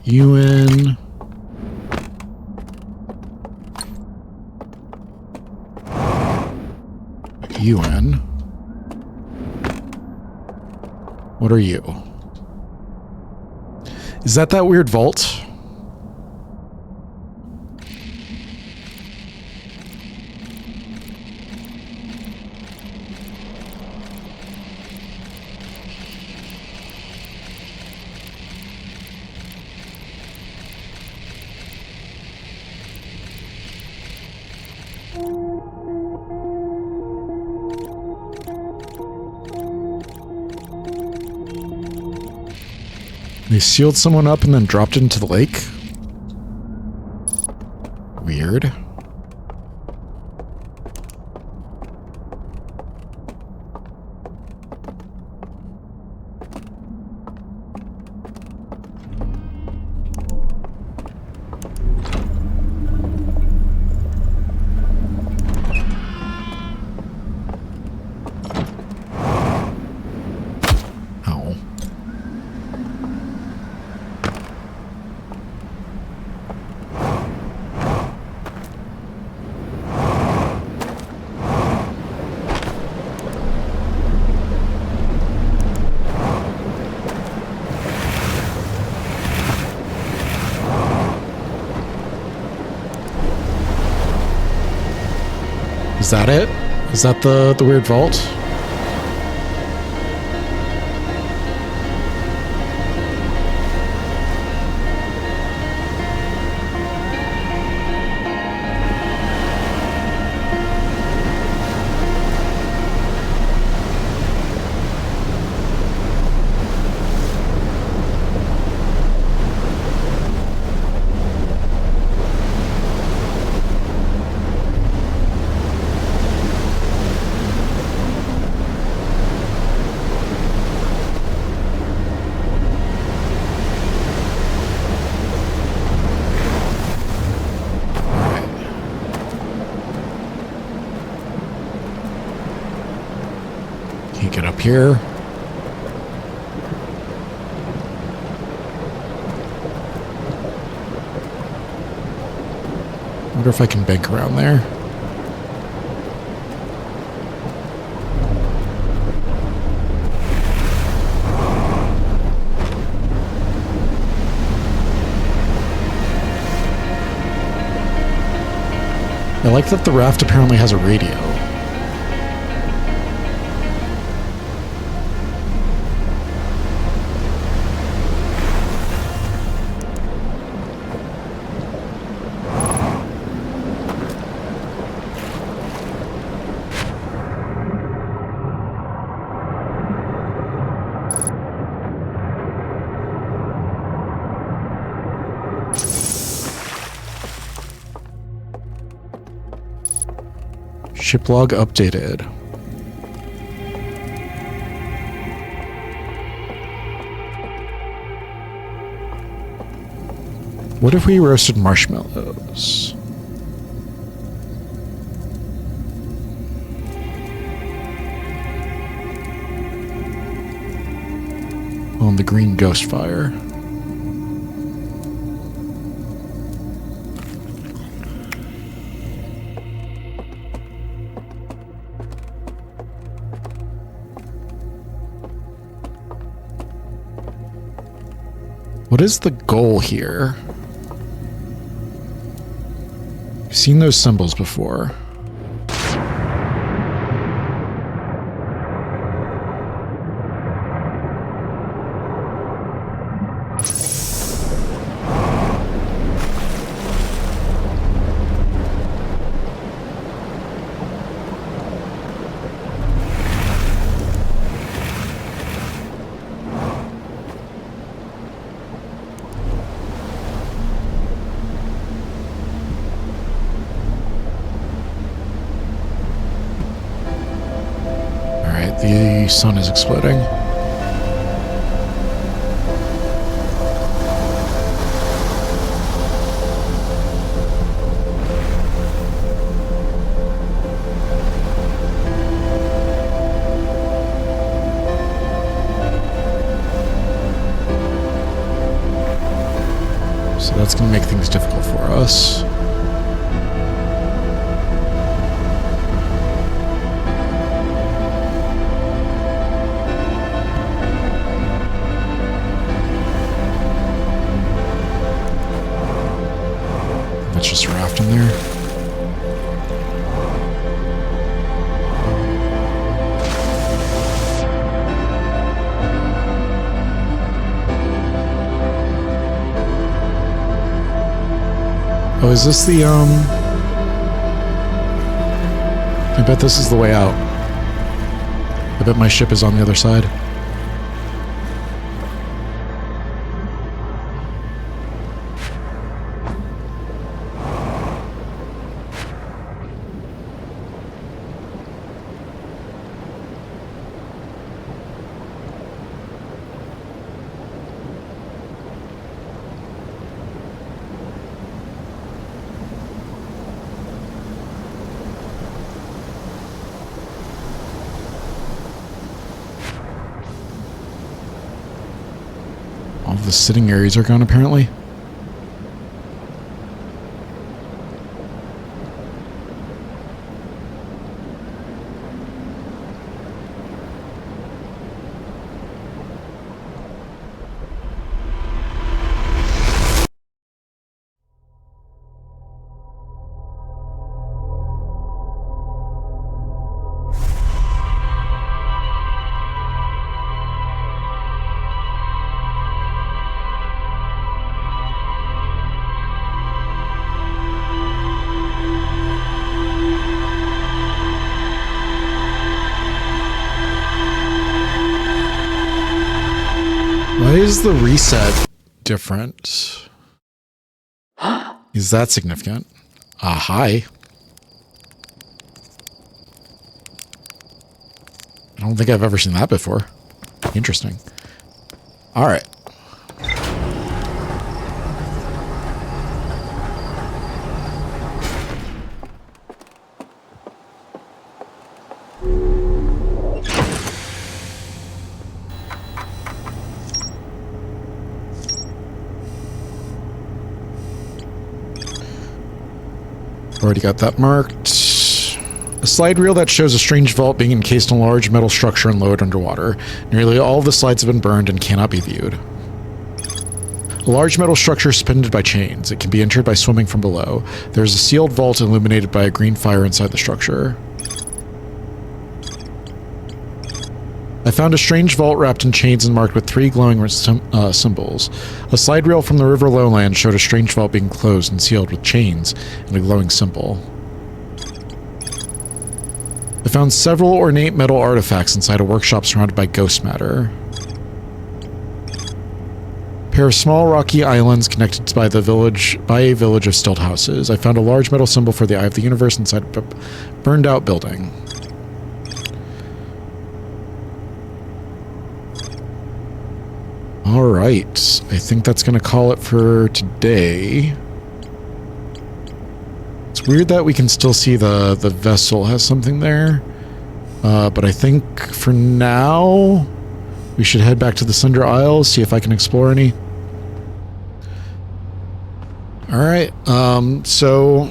Speaker 1: You in. You in. What are you? Is that weird vault? They sealed someone up and then dropped it into the lake? Weird. Is that it? Is that the weird vault? Get up here. Wonder if I can bank around there. I like that the raft apparently has a radio. Ship log updated. What if we roasted marshmallows? On the green ghost fire. What is the goal here? I've seen those symbols before. The sun is exploding. So that's going to make things difficult for us. That's just a raft in there. Oh, is this the, I bet this is the way out. I bet my ship is on the other side. All the sitting areas are gone, apparently. Why is the reset different? Is that significant? Hi. I don't think I've ever seen that before. Interesting. All right. Already got that marked. A slide reel that shows a strange vault being encased in a large metal structure and lowered underwater. Nearly all of the slides have been burned and cannot be viewed. A large metal structure suspended by chains. It can be entered by swimming from below. There is a sealed vault illuminated by a green fire inside the structure. I found a strange vault wrapped in chains and marked with 3 glowing symbols. A slide rail from the river lowland showed a strange vault being closed and sealed with chains and a glowing symbol. I found several ornate metal artifacts inside a workshop surrounded by ghost matter. A pair of small rocky islands connected by a village of stilt houses. I found a large metal symbol for the Eye of the Universe inside a burned out building. All right, I think that's going to call it for today. It's weird that we can still see the vessel has something there. But I think for now, we should head back to the Cinder Isles, see if I can explore any. All right, so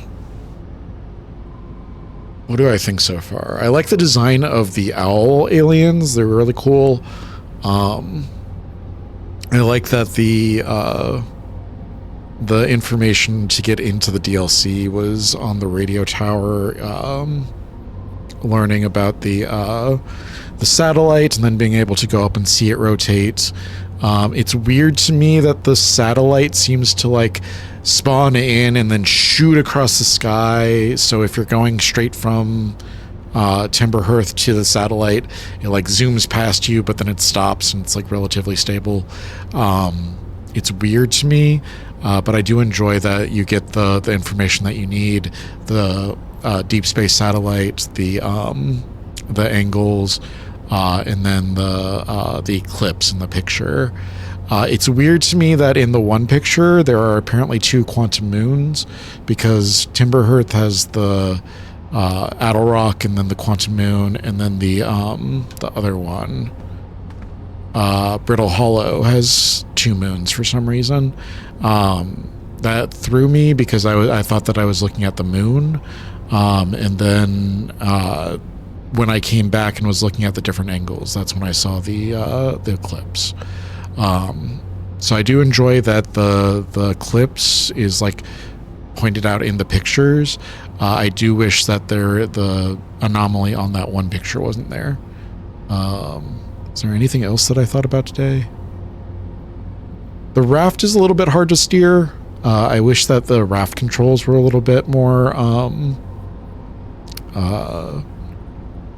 Speaker 1: what do I think so far? I like the design of the owl aliens. They're really cool. I like that the information to get into the DLC was on the radio tower, learning about the satellite and then being able to go up and see it rotate. It's weird to me that the satellite seems to like spawn in and then shoot across the sky. So if you're going straight from Timberhearth to the satellite, it like zooms past you, but then it stops and it's like relatively stable. It's weird to me, but I do enjoy that you get the information that you need, the deep space satellite, the angles, and then the eclipse in the picture. It's weird to me that in the one picture there are apparently 2 quantum moons, because Timberhearth has the Adelrock and then the quantum moon, and then the other one, Brittle Hollow, has 2 moons for some reason. That threw me because I thought that I was looking at the moon, and then when I came back and was looking at the different angles, that's when I saw the eclipse. So I do enjoy that the eclipse is like pointed out in the pictures. I do wish that the anomaly on that one picture wasn't there. Is there anything else that I thought about today? The raft is a little bit hard to steer. I wish that the raft controls were a little bit more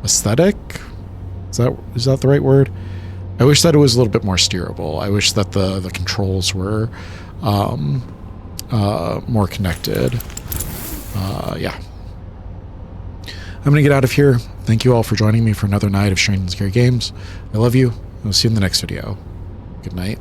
Speaker 1: aesthetic. Is that the right word? I wish that it was a little bit more steerable. I wish that the controls were more connected. Yeah. I'm going to get out of here. Thank you all for joining me for another night of Strange and Scary Games. I love you. We'll see you in the next video. Good night.